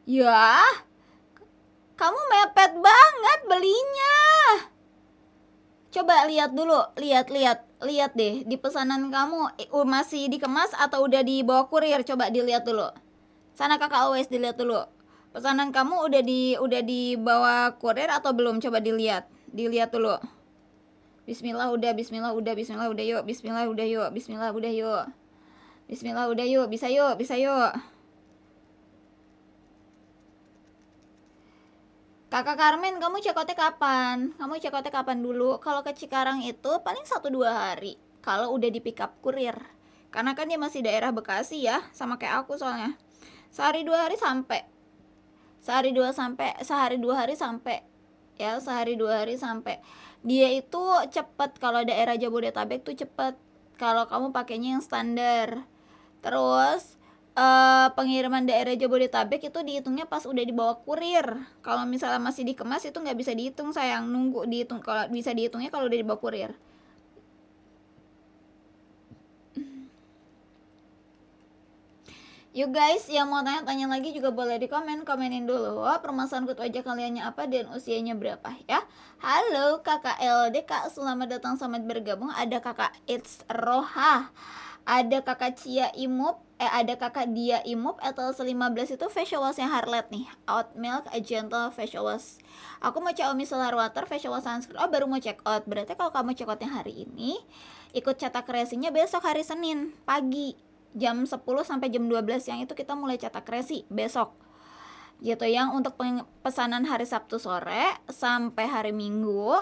Ya, kamu mepet banget belinya. Coba lihat dulu, lihat deh di pesanan kamu masih dikemas atau udah dibawa kurir, coba dilihat dulu. Sana Kakak always dilihat dulu. Pesanan kamu udah dibawa kurir atau belum? Coba dilihat. Dilihat dulu. Bismillah udah, bismillah udah, bismillah udah yuk, bismillah udah yuk, bismillah udah yuk. Bismillah udah yuk, bisa yuk, bisa yuk. Kakak Karmen, kamu cekotnya kapan? Kamu cekotnya kapan dulu? Kalau ke Cikarang itu paling 1-2 hari. Kalau udah di pick up kurir. Karena kan dia masih daerah Bekasi ya, sama kayak aku soalnya. Sehari 2 hari sampai. Sehari 2 hari sampai. Ya, sehari 2 hari sampai. Dia itu cepet kalau daerah Jabodetabek tuh cepet. Kalau kamu pakainya yang standar. Terus pengiriman daerah Jabodetabek itu dihitungnya pas udah dibawa kurir. Kalau misalnya masih dikemas itu nggak bisa dihitung sayang, nunggu dihitung. Kalau bisa dihitungnya kalau udah dibawa kurir. You guys yang mau tanya-tanya lagi juga boleh di komenin dulu. Permasalahan kutu wajah kaliannya apa dan usianya berapa ya. Halo kakak LD, kak selamat datang, selamat bergabung. Ada kakak It's Roha, ada kakak Cia Imup, ada kakak Dia Imup. Atau 15 itu facial washnya Harlet nih, Out Milk A Gentle Facial Wash. Aku mau Xiaomi Solar Water Facial Wash Sunscreen. Oh baru mau check out. Berarti kalau kamu check outnya hari ini, ikut cetak resinya besok hari Senin pagi jam 10 sampai jam 12, yang itu kita mulai cetak resi besok gitu. Yang untuk pesanan hari Sabtu sore sampai hari Minggu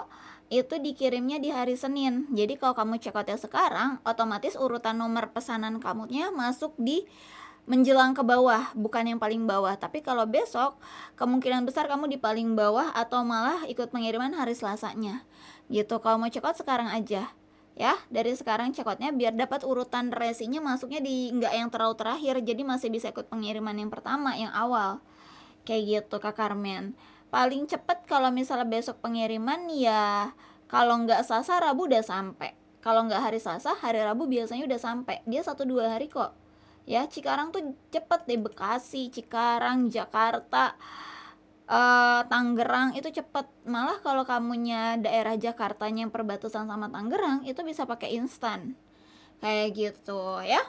itu dikirimnya di hari Senin. Jadi kalau kamu check outnya sekarang, otomatis urutan nomor pesanan kamunya masuk di menjelang ke bawah, bukan yang paling bawah. Tapi kalau besok kemungkinan besar kamu di paling bawah atau malah ikut pengiriman hari Selasanya gitu. Kalau mau check out sekarang aja ya, dari sekarang cekotnya biar dapat urutan resinya masuknya di nggak yang terlalu terakhir, jadi masih bisa ikut pengiriman yang pertama, yang awal kayak gitu Kak Carmen. Paling cepet kalau misalnya besok pengiriman ya, kalau nggak Selasa Rabu udah sampai. Kalau nggak hari Selasa, hari Rabu biasanya udah sampai. Dia 1-2 hari kok ya. Cikarang tuh cepet deh, Bekasi, Cikarang, Jakarta, Tangerang itu cepet. Malah kalau kamunya daerah Jakartanya yang perbatasan sama Tangerang itu bisa pakai instan kayak gitu ya.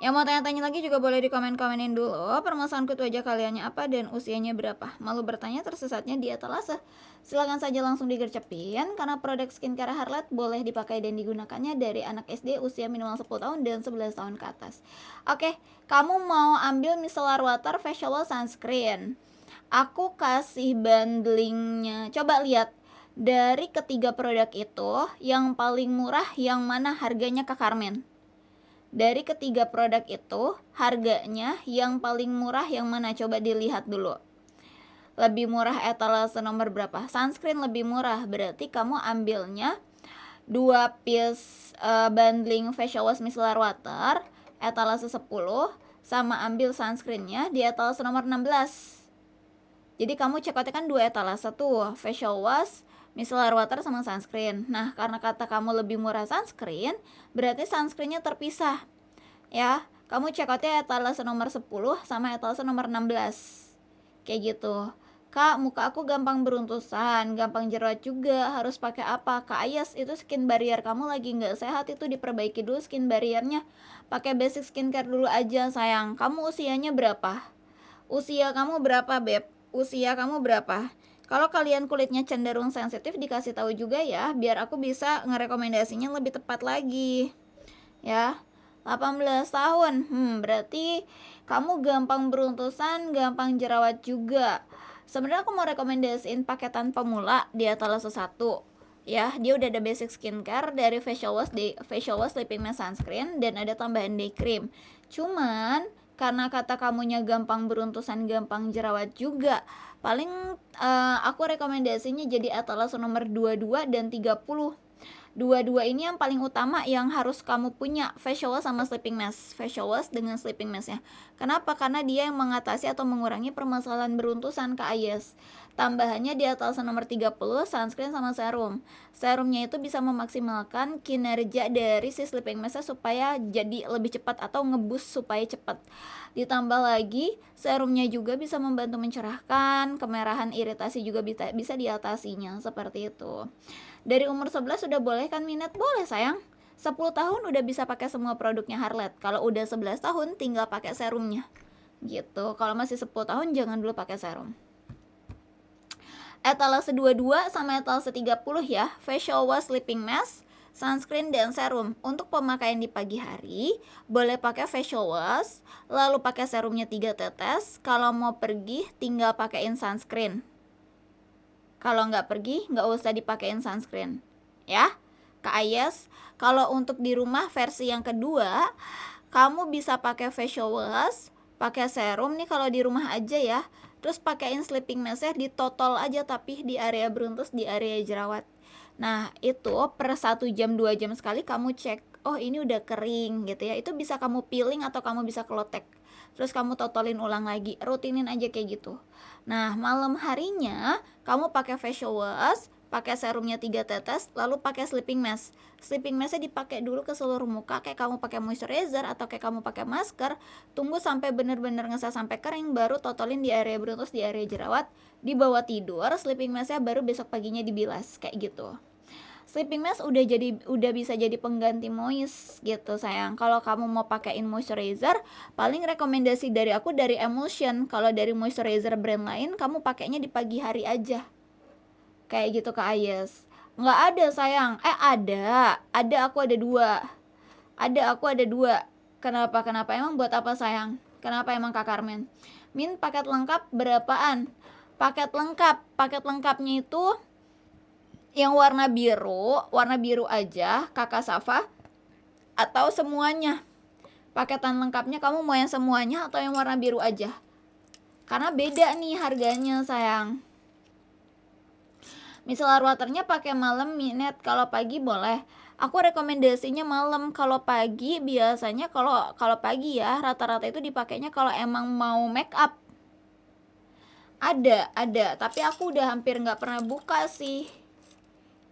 Yang mau tanya-tanya lagi juga boleh di komen-komenin dulu. Permasalahan kutu wajah kaliannya apa dan usianya berapa? Malu bertanya tersesatnya di etalase? Silahkan saja langsung digercepin, karena produk skincare Harlet boleh dipakai dan digunakannya dari anak SD usia minimal 10 tahun dan 11 tahun ke atas. Oke, kamu mau ambil micellar water facial wash sunscreen. Aku kasih bundlingnya. Coba lihat dari ketiga produk itu yang paling murah yang mana harganya Kak Carmen? Dari ketiga produk itu harganya yang paling murah yang mana? Coba dilihat dulu. Lebih murah etalase nomor berapa? Sunscreen lebih murah, berarti kamu ambilnya 2 piece bundling facial wash micellar water etalase 10, sama ambil sunscreennya di etalase nomor 16. Jadi kamu cekotnya kan 2 etalase tuh, facial wash, micellar water sama sunscreen. Nah, karena kata kamu lebih murah sunscreen, berarti sunscreennya terpisah ya. Kamu cekotnya etalase nomor 10 sama etalase nomor 16 kayak gitu. Kak, muka aku gampang beruntusan, gampang jerawat juga, harus pakai apa? Kak Ayas, itu skin barrier kamu lagi nggak sehat, itu diperbaiki dulu skin barriernya. Pakai basic skincare dulu aja sayang. Kamu usianya berapa? Usia kamu berapa Beb? Usia kamu berapa? Kalau kalian kulitnya cenderung sensitif, dikasih tahu juga ya, biar aku bisa ngerekomendasinya lebih tepat lagi ya. 18 tahun, berarti kamu gampang beruntusan, gampang jerawat juga. Sebenarnya aku mau rekomendasiin paketan pemula di etalase 1 ya. Dia udah ada basic skincare dari facial wash, sleeping mask, sunscreen, dan ada tambahan day cream. Cuman karena kata kamunya gampang beruntusan, gampang jerawat juga, paling aku rekomendasinya jadi etalase nomor 22 dan 30. Dua-dua ini yang paling utama yang harus kamu punya, facial wash sama sleeping mask. Facial wash dengan sleeping mask ya. Kenapa? Karena dia yang mengatasi atau mengurangi permasalahan beruntusan Kak Ayes. Tambahannya di etalase nomor 30, sunscreen sama serum. Serumnya itu bisa memaksimalkan kinerja dari si sleeping mask supaya jadi lebih cepat atau ngeboost supaya cepat. Ditambah lagi, serumnya juga bisa membantu mencerahkan, kemerahan iritasi juga bisa diatasinya, seperti itu. Dari umur 11 sudah boleh kan minat? Boleh sayang. 10 tahun udah bisa pakai semua produknya Harlet. Kalau udah 11 tahun tinggal pakai serumnya. Gitu. Kalau masih 10 tahun jangan dulu pakai serum. Etalase 22 sama etalase 30 ya, facial wash, sleeping mask, sunscreen, dan serum. Untuk pemakaian di pagi hari, boleh pakai facial wash, lalu pakai serumnya 3 tetes. Kalau mau pergi, tinggal pakaiin sunscreen. Kalau nggak pergi, nggak usah dipakein sunscreen. Ya, Kak Ayes, kalau untuk di rumah versi yang kedua, kamu bisa pakai facial wash, pakai serum nih kalau di rumah aja ya. Terus pakaiin sleeping mask di totol aja tapi di area beruntus, di area jerawat. Nah, itu per 1 jam 2 jam sekali kamu cek, oh ini udah kering gitu ya. Itu bisa kamu peeling atau kamu bisa kelotek. Terus kamu totolin ulang lagi, rutinin aja kayak gitu. Nah, malam harinya kamu pakai facial wash, pakai serumnya 3 tetes, lalu pakai sleeping mask. Sleeping masknya dipakai dulu ke seluruh muka kayak kamu pakai moisturizer atau kayak kamu pakai masker. Tunggu sampai bener-bener ngesah sampai kering, baru totolin di area beruntus, di area jerawat, dibawa tidur. Sleeping masknya baru besok paginya dibilas kayak gitu. Sleeping mask udah bisa jadi pengganti moist gitu sayang. Kalau kamu mau pakaiin moisturizer, paling rekomendasi dari aku dari Emulsion. Kalau dari moisturizer brand lain, kamu pakainya di pagi hari aja. Kayak gitu Kak Ayes. Nggak ada sayang. Ada aku ada 2. Aku ada 2. Kenapa emang buat apa sayang? Kenapa emang Kak Carmen? Min paket lengkap berapaan? Paket lengkapnya itu yang warna biru aja Kakak Safa, atau semuanya? Paketan lengkapnya kamu mau yang semuanya atau yang warna biru aja? Karena beda nih harganya sayang. Micellar waternya pakai malam minute, kalau pagi boleh. Aku rekomendasinya malam. Kalau pagi biasanya kalau pagi ya rata-rata itu dipakainya kalau emang mau make up. Ada, tapi aku udah hampir nggak pernah buka sih.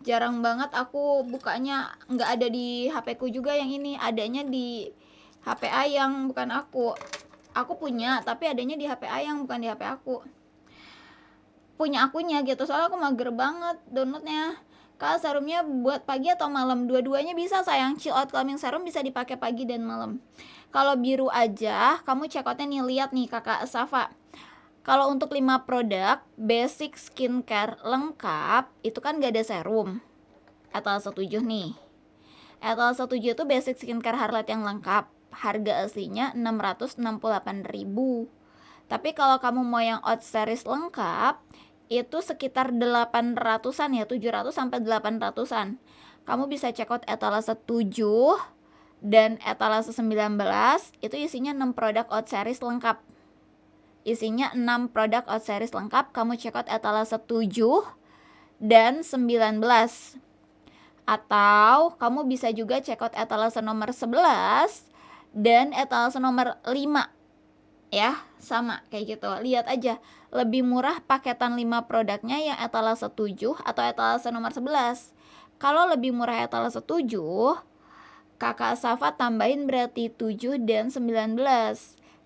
Jarang banget aku bukanya, nggak ada di HP ku juga yang ini, adanya di HP Ayang bukan aku. Aku punya tapi adanya di HP Ayang bukan di HP aku. Punya akunya gitu, soalnya aku mager banget downloadnya. Kak, serumnya buat pagi atau malam? Dua-duanya bisa sayang. Chill out calming serum bisa dipakai pagi dan malam. Kalau biru aja, kamu check outnya nih, lihat nih Kakak Safa. Kalau untuk 5 produk basic skincare lengkap, itu kan gak ada serum. Etalase 7 nih. Etalase 7 itu basic skincare Harlet yang lengkap. Harga aslinya 668.000. Tapi kalau kamu mau yang out series lengkap, itu sekitar 800-an ya, 700 sampai 800-an. Kamu bisa check out etalase 7 dan etalase 19, itu isinya 6 produk out series lengkap. Isinya 6 produk out series lengkap, kamu check out etalase 7 dan 19. Atau kamu bisa juga check out etalase nomor 11 dan etalase nomor 5. Ya, sama kayak gitu. Lihat aja, lebih murah paketan 5 produknya yang etalase 7 atau etalase nomor 11. Kalau lebih murah etalase 7, Kakak Safa tambahin berarti 7 dan 19.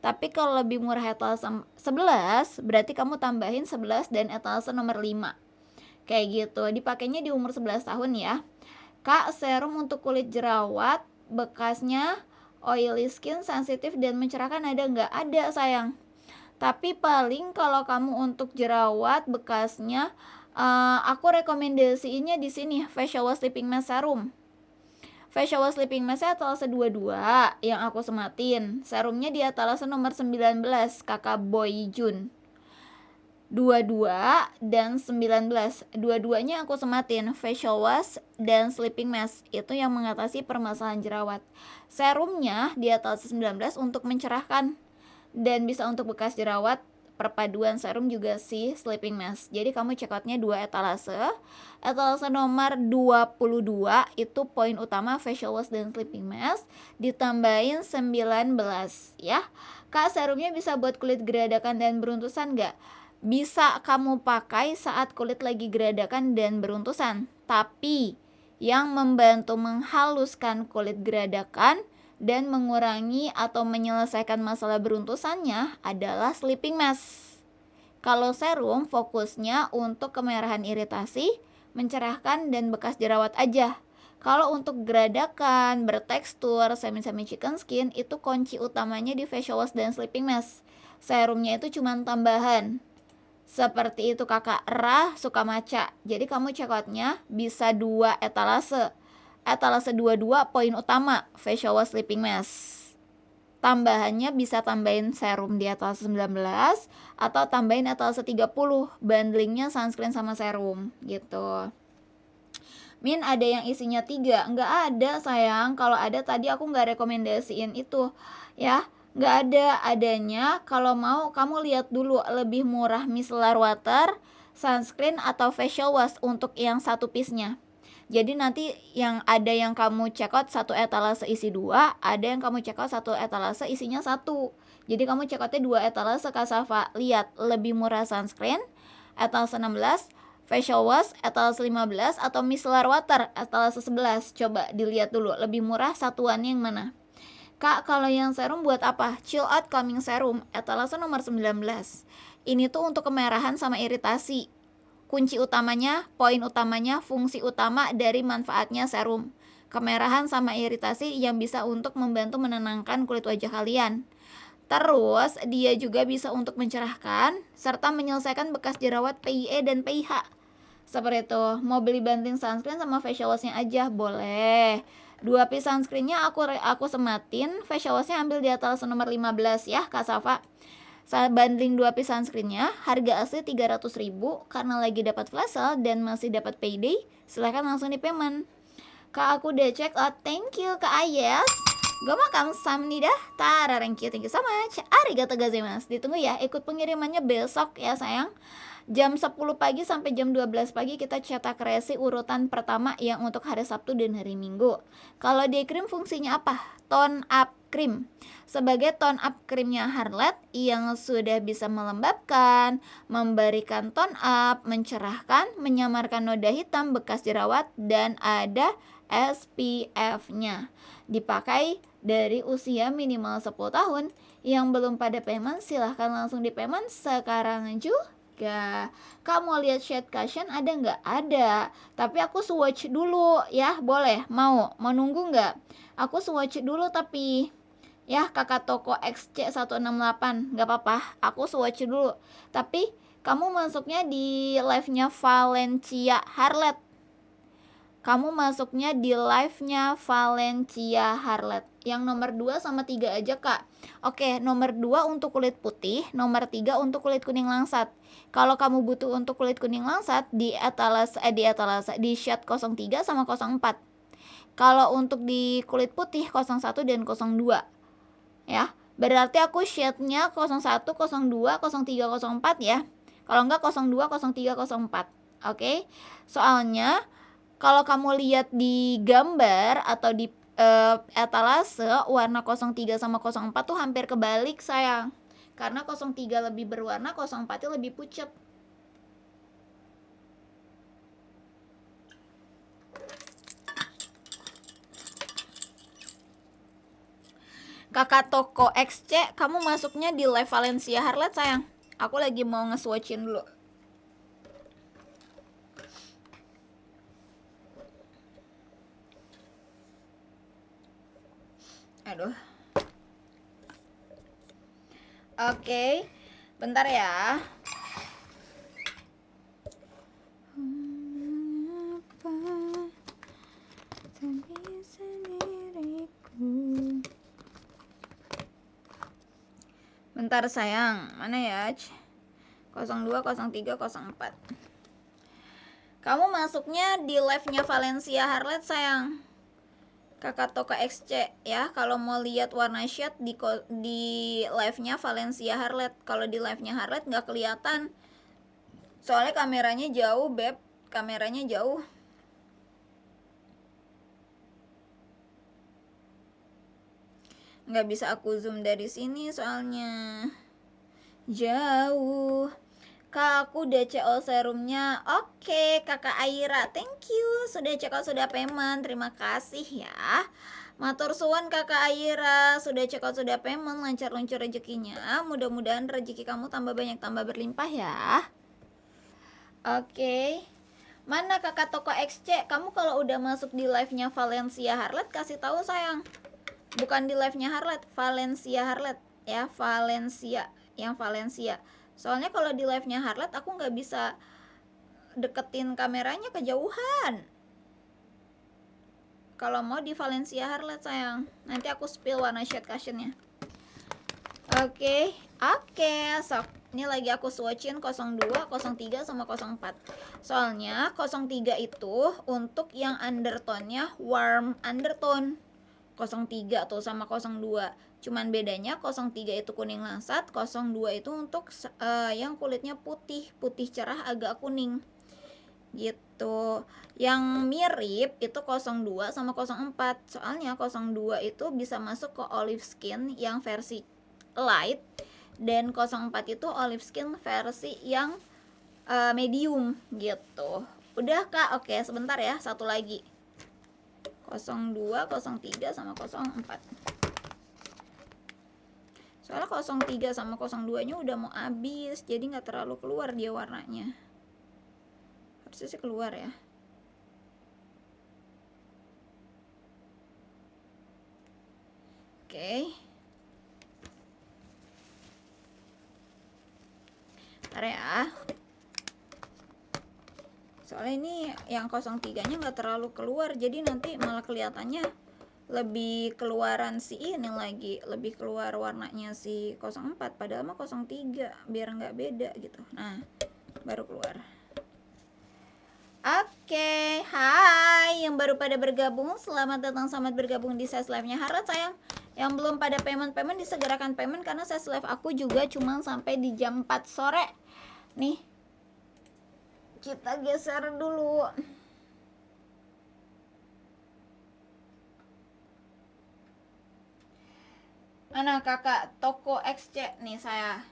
Tapi kalau lebih murah etalase 11, berarti kamu tambahin 11 dan etalase nomor 5. Kayak gitu. Dipakainya di umur 11 tahun ya. Kak, serum untuk kulit jerawat bekasnya oily skin, sensitif dan mencerahkan ada nggak? Ada sayang. Tapi paling kalau kamu untuk jerawat bekasnya, aku rekomendasiinnya di sini facial wash sleeping mask serum. Facial wash sleeping mask etalase 22 yang aku sematin. Serumnya di etalase nomor 19 Kakak Boy Jun. 22 dan 19. Dua-duanya aku sematin, facial wash dan sleeping mask. Itu yang mengatasi permasalahan jerawat. Serumnya di etalase 19 untuk mencerahkan dan bisa untuk bekas jerawat. Perpaduan serum juga sih sleeping mask. Jadi kamu check outnya 2 etalase. Etalase nomor 22 itu poin utama facial wash dan sleeping mask, ditambahin 19 ya. Kak, serumnya bisa buat kulit geradakan dan beruntusan nggak? bisa kamu pakai saat kulit lagi geradakan dan beruntusan. Tapi yang membantu menghaluskan kulit geradakan dan mengurangi atau menyelesaikan masalah beruntusannya adalah sleeping mask. Kalau serum fokusnya untuk kemerahan iritasi, mencerahkan dan bekas jerawat aja. Kalau untuk geradakan, bertekstur, semi-semi chicken skin, itu kunci utamanya di facial wash dan sleeping mask. Serumnya itu cuma tambahan. Seperti itu kakak Ra suka maca. Jadi kamu check outnya bisa 2 etalase. Etalase 22 poin utama facial wash sleeping mask. Tambahannya bisa tambahin serum di etalase 19 atau tambahin etalase 30, bundlingnya sunscreen sama serum gitu. Min, ada yang isinya 3? Nggak ada sayang. Kalau ada tadi aku nggak rekomendasiin itu ya. Nggak ada. Adanya kalau mau kamu lihat dulu lebih murah micellar water, sunscreen atau facial wash untuk yang satu piece-nya. Jadi nanti yang ada yang kamu check out satu etalase isi 2, ada yang kamu check out satu etalase isinya 1. Jadi kamu check outnya 2 etalase Kak Safa. Lihat lebih murah sunscreen etalase 16, facial wash etalase 15 atau micellar water etalase 11. Coba dilihat dulu lebih murah satuannya yang mana. Kak, kalau yang serum buat apa? Chill Out Calming Serum etalase nomor 19. Ini tuh untuk kemerahan sama iritasi. Kunci utamanya, poin utamanya, fungsi utama dari manfaatnya serum. Kemerahan sama iritasi yang bisa untuk membantu menenangkan kulit wajah kalian. Terus, dia juga bisa untuk mencerahkan serta menyelesaikan bekas jerawat PIE dan PIH. Seperti itu. Mau beli bundling sunscreen sama facial washnya aja? Boleh. 2 piece sunscreennya aku sematin, facial washnya ambil di etalase nomor 15 ya Kak Safa. Bundling 2 piece sunscreennya harga asli 300.000 karena lagi dapat flash sale dan masih dapat payday. Silahkan langsung di payment. Kak, aku udah check out. Thank you Kak Ayes. Goma kamsahamnida. Tara, thank you so much. Arigatou gozaimasu. Ditunggu ya, ikut pengirimannya besok ya sayang. Jam 10 pagi sampai jam 12 pagi kita cetak resi urutan pertama yang untuk hari Sabtu dan hari Minggu. Kalau day cream fungsinya apa? Tone up cream. Sebagai tone up creamnya Harlette yang sudah bisa melembabkan, memberikan tone up, mencerahkan, menyamarkan noda hitam, bekas jerawat, dan ada SPF-nya. Dipakai dari usia minimal 10 tahun. Yang belum pada payment silahkan langsung di payment sekarang juga. Kak, mau lihat shade cushion ada nggak? Ada, tapi aku swatch dulu ya. Boleh? Mau nunggu nggak? Aku swatch dulu tapi ya kakak toko XC168 nggak apa-apa, aku swatch dulu. Tapi kamu masuknya di live-nya Valencia Harlette. Kamu masuknya di live-nya Valencia Harlette. Yang nomor 2 sama 3 aja kak. Oke, nomor 2 untuk kulit putih, nomor 3 untuk kulit kuning langsat. Kalau kamu butuh untuk kulit kuning langsat di di shade 03 sama 04. Kalau untuk di kulit putih 01 dan 02 ya. Berarti aku shade-nya 01, 02, 03, 04 ya. Kalau enggak 02, 03, 04. Oke. Soalnya kalau kamu lihat di gambar atau di etalase warna 03 sama 04 tuh hampir kebalik sayang. Karena 03 lebih berwarna, 04 lebih pucat. Kakak toko XC, kamu masuknya di live Valencia Harlette sayang. Aku lagi mau nge-swatchin dulu. Aduh. Oke, bentar ya. Bentar sayang, mana ya? 02, 03, 04. Kamu masuknya di live-nya Valencia Harlette sayang. Kakak toko XC ya. Kalau mau lihat warna shade di live-nya Valencia Harlette. Kalau di live-nya Harlette nggak kelihatan. Soalnya kameranya jauh, beb. Kameranya jauh. Nggak bisa aku zoom dari sini soalnya jauh. Kak, aku udah CO serumnya. Oke, Kakak Aira, thank you. Sudah CO, sudah payment. Terima kasih ya. Matur suwun Kakak Aira, sudah CO, sudah payment. Lancar luncur rezekinya. Mudah-mudahan rezeki kamu tambah banyak, tambah berlimpah ya. Oke. Mana Kakak Toko XC? Kamu kalau udah masuk di live-nya Valencia Harlet, kasih tahu sayang. Bukan di live-nya Harlet, Valencia Harlet ya, Valencia, yang Valencia. Soalnya kalau di live-nya Harlet aku nggak bisa deketin kameranya, kejauhan. Kalau mau di Valencia Harlet sayang, nanti aku spill warna shade cushion-nya. Oke, sok. Ini lagi aku swatchin 02, 03 sama 04. Soalnya 03 itu untuk yang undertone-nya warm undertone. 03 tuh sama 02. Cuman bedanya 03 itu kuning lansat, 02 itu untuk yang kulitnya putih cerah agak kuning. Gitu. Yang mirip itu 02 sama 04. Soalnya 02 itu bisa masuk ke olive skin yang versi light, dan 04 itu olive skin versi yang medium gitu. Udah Kak, oke sebentar ya, satu lagi. 02, 03 sama 04. Soalnya 03 sama 02 nya udah mau habis, jadi nggak terlalu keluar dia warnanya. Harusnya sih keluar ya. Oke. Ntar ya. Soalnya ini yang 03 nya nggak terlalu keluar, jadi nanti malah kelihatannya lebih keluaran si ini lagi, lebih keluar warnanya si 04, padahal mah 03, biar nggak beda gitu. Nah, baru keluar. Oke, hai yang baru pada bergabung, selamat datang, selamat bergabung di sesi live-nya Harlet sayang. Yang belum pada payment disegerakan payment, karena sesi live aku juga cuma sampai di jam 4 sore. Nih, kita geser dulu. Mana Kakak Toko XC nih saya.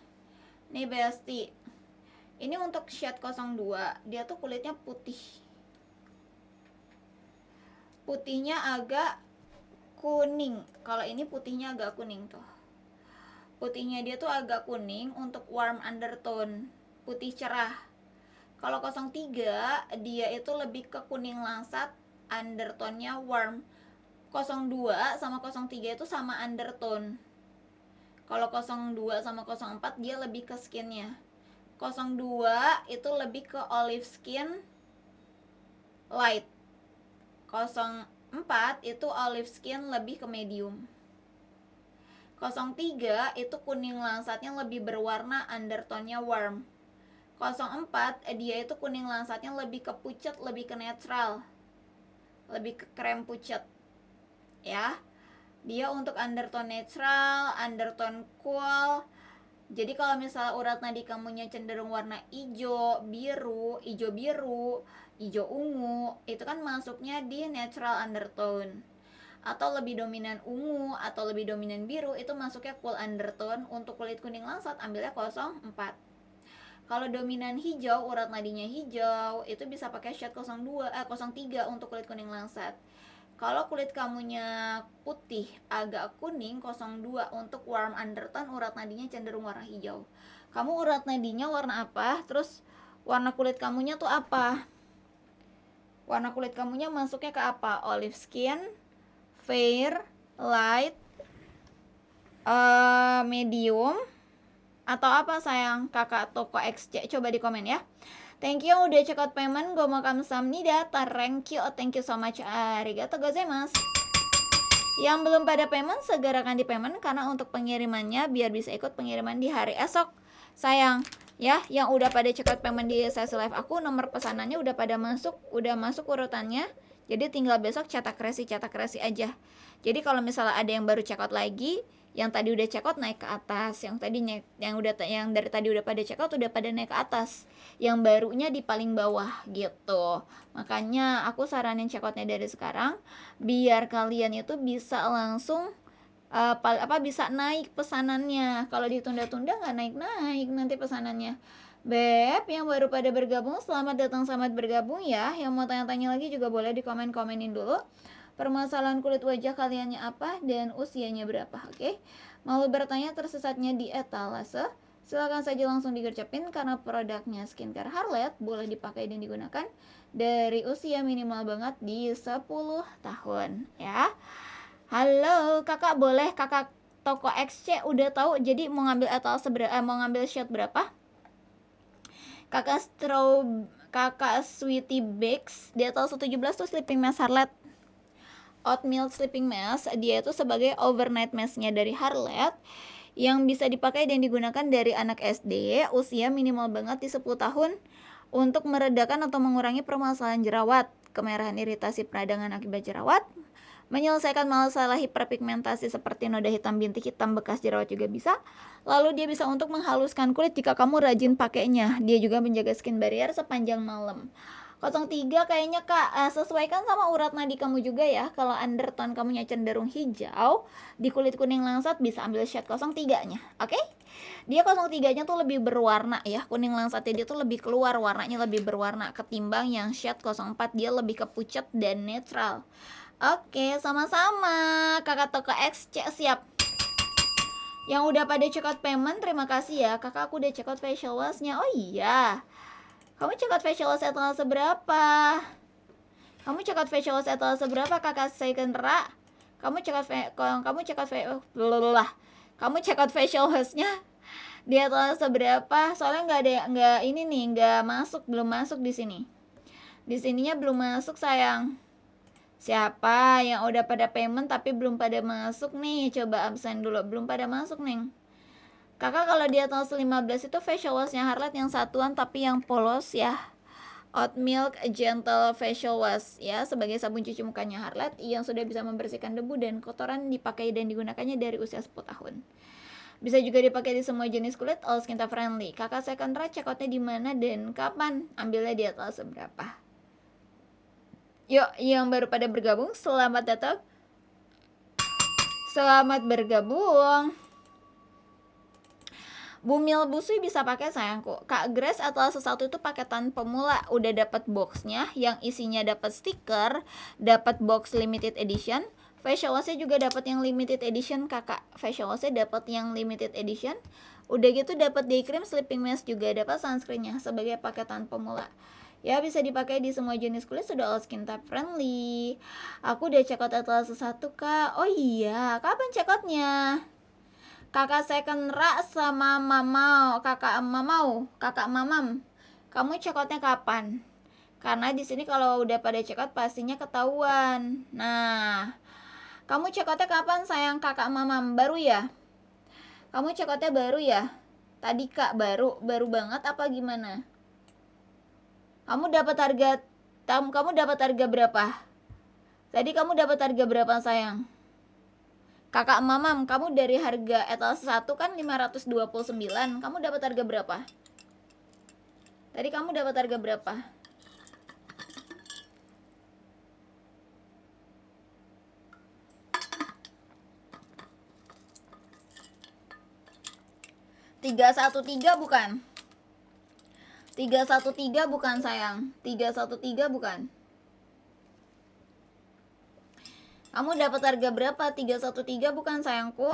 Nih Besti. Ini untuk shade 02, dia tuh kulitnya putih. Putihnya agak kuning. Kalau ini putihnya agak kuning tuh. Putihnya dia tuh agak kuning untuk warm undertone, putih cerah. Kalau 03 dia itu lebih ke kuning langsat, undertone-nya warm. 02 sama 03 itu sama undertone. Kalau 02 sama 04 dia lebih ke skinnya. 02 itu lebih ke olive skin light. 04 itu olive skin lebih ke medium. 03 itu kuning langsatnya lebih berwarna, undertone-nya warm. 04 dia itu kuning langsatnya lebih ke pucat, lebih ke natural, lebih ke krem pucat ya. Dia untuk undertone natural, undertone cool. Jadi kalau misalnya urat nadi kamunya cenderung warna hijau biru, hijau ungu, itu kan masuknya di natural undertone. Atau lebih dominan ungu atau lebih dominan biru, itu masuknya cool undertone. Untuk kulit kuning langsat ambilnya 04. Kalau dominan hijau, urat nadinya hijau, itu bisa pakai shade 03 untuk kulit kuning langsat. Kalau kulit kamunya putih agak kuning, 02 untuk warm undertone, urat nadinya cenderung warna hijau. Kamu urat nadinya warna apa? Terus warna kulit kamunya tuh apa? Warna kulit kamunya masuknya ke apa? Olive skin, fair, light, medium, atau apa sayang? Kakak Toko XC, coba di komen ya. Thank you yang udah check out payment. Gue mau kamsahamnida. Thank you so much. Arigatou gozaimasu. Yang belum pada payment segerakan di payment, karena untuk pengirimannya biar bisa ikut pengiriman di hari esok sayang ya. Yang udah pada check out payment di sesi live aku, nomor pesanannya udah pada masuk, udah masuk urutannya. Jadi tinggal besok cetak resi aja. Jadi kalau misalnya ada yang baru check out lagi, yang tadi udah check out naik ke atas, yang dari tadi udah pada check out udah pada naik ke atas, yang barunya di paling bawah gitu. Makanya aku saranin check outnya dari sekarang biar kalian itu bisa langsung bisa naik pesanannya. Kalau ditunda-tunda nggak naik nanti pesanannya. Beb, yang baru pada bergabung, selamat datang, selamat bergabung ya. Yang mau tanya-tanya lagi juga boleh di komen-komenin dulu. Permasalahan kulit wajah kaliannya apa dan usianya berapa, oke? Mau bertanya tersesatnya di etalase? Silakan saja langsung digercepin karena produknya skincare Harlet boleh dipakai dan digunakan dari usia minimal banget di 10 tahun ya. Halo, kakak boleh kakak toko XC udah tahu jadi mau ngambil etalase mau ngambil shot berapa? Kakak Sweetie Bakes di atas 17 tuh sleeping mask Harlet. Oatmeal sleeping mask dia itu sebagai overnight masknya dari Harlet yang bisa dipakai dan digunakan dari anak SD usia minimal banget di 10 tahun untuk meredakan atau mengurangi permasalahan jerawat, kemerahan, iritasi, peradangan akibat jerawat, menyelesaikan masalah hiperpigmentasi seperti noda hitam, bintik hitam, bekas jerawat juga bisa. Lalu dia bisa untuk menghaluskan kulit jika kamu rajin pakainya. Dia juga menjaga skin barrier sepanjang malam. 03 kayaknya kak, sesuaikan sama urat nadi kamu juga ya. Kalau undertone kamunya cenderung hijau, di kulit kuning langsat bisa ambil shade 03-nya, oke? Dia 03-nya tuh lebih berwarna ya, kuning langsatnya dia tuh lebih keluar, warnanya lebih berwarna ketimbang yang shade 04, dia lebih ke pucat dan netral. Oke, sama-sama. Kakak toko XC siap. Yang udah pada check out payment, terima kasih ya. Kakak aku udah check out facial wash-nya. Oh iya. Kamu check out facial wash etalase berapa? Kamu check out facial wash etalase berapa, Kakak Seikendra? Kamu check out Kamu check out facial wash-nya di etalase berapa? Soalnya nggak ini nih, belum masuk di sini. Di sininya belum masuk sayang. Siapa yang udah pada payment tapi belum pada masuk nih? Coba absen dulu, belum pada masuk nih. Kakak kalau di atas 15 itu facial wash-nya Harlet yang satuan tapi yang polos ya. Oatmeal Gentle Facial Wash ya, sebagai sabun cuci mukanya Harlet yang sudah bisa membersihkan debu dan kotoran, dipakai dan digunakannya dari usia 10 tahun. Bisa juga dipakai di semua jenis kulit, all skin type friendly. Kakak Sekendra check out-nya di mana dan kapan? Ambilnya di atas seberapa? Yuk, yang baru pada bergabung, selamat datang. Selamat bergabung. Bumil Busui bisa pakai sayangku. Kak Grace atau sesuatu itu paketan pemula, udah dapat boxnya yang isinya dapat stiker, dapat box limited edition. Facial wash-nya juga dapat yang limited edition, kakak. Facial wash-nya dapat yang limited edition. Udah gitu dapat day cream, sleeping mask juga dapat sunscreen-nya sebagai paketan pemula. Ya, bisa dipakai di semua jenis kulit, sudah all skin type friendly. Aku udah check out etalase 1 kak. Oh iya, kapan check outnya? Kakak Sekendra sama kakak Mamam. Kamu check outnya kapan? Karena di sini kalau udah pada check out pastinya ketahuan. Nah, kamu check outnya kapan sayang kakak Mamam? Baru ya? Kamu check outnya baru ya? Tadi kak baru banget apa gimana? Kamu dapat harga berapa? Tadi kamu dapat harga berapa sayang? Kakak Mamam, kamu dari harga etalase 1 kan 529. Kamu dapat harga berapa? Tadi kamu dapat harga berapa? $313 bukan? 313 bukan sayang. 313 bukan. Kamu dapat harga berapa? 313 bukan sayangku?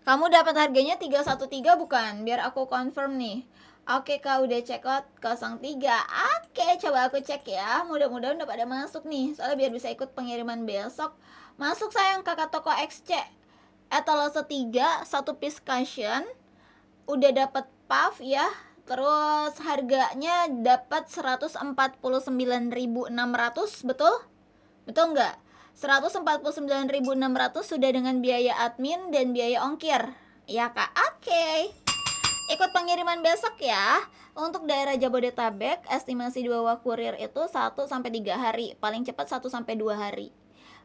Kamu dapat harganya 313 bukan? Biar aku confirm nih. Oke kak, udah check out 03. Oke, coba aku cek ya. Mudah-mudahan udah pada masuk nih. Soalnya biar bisa ikut pengiriman besok. Masuk sayang kakak toko XC. Etalase 3, 1 piece cushion. Udah dapat puff ya. Terus harganya dapat 149.600, betul? Betul nggak? 149.600 sudah dengan biaya admin dan biaya ongkir. Ya kak, oke. Ikut pengiriman besok ya. Untuk daerah Jabodetabek, estimasi 2 kurir itu 1-3 hari. Paling cepat 1-2 hari.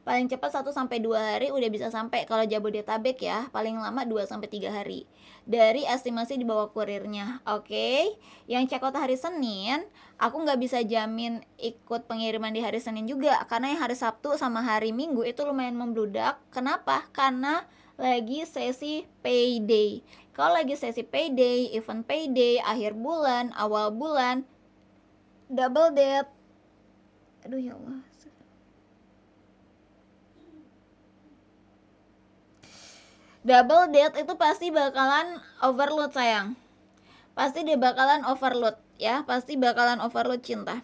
Paling cepat 1-2 hari udah bisa sampai kalau Jabodetabek ya, paling lama 2-3 hari. Dari estimasi di bawah kurirnya. Oke. Yang check out hari Senin, aku nggak bisa jamin ikut pengiriman di hari Senin juga karena yang hari Sabtu sama hari Minggu itu lumayan membludak. Kenapa? Karena lagi sesi payday. Kalau lagi sesi payday, event payday, akhir bulan, awal bulan, double date. Aduh ya Allah. Double date itu pasti bakalan overload sayang. Pasti dia bakalan overload ya, pasti bakalan overload cinta.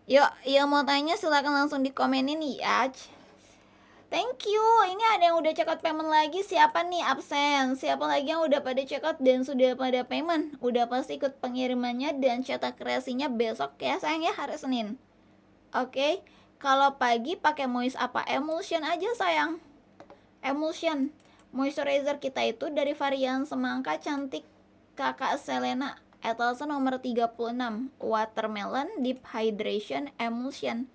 Yuk, yang mau tanya silakan langsung dikomenin ya. Thank you. Ini ada yang udah check out payment lagi. Siapa nih absen? Siapa lagi yang udah pada check out dan sudah pada payment? Udah pasti ikut pengirimannya dan cetak kreasinya besok ya sayang ya, hari Senin. Oke. Kalau pagi pakai moist apa? Emulsion aja sayang. Emulsion. Moisturizer kita itu dari varian semangka cantik Kakak Selena etalase nomor 36 Watermelon Deep Hydration Emulsion.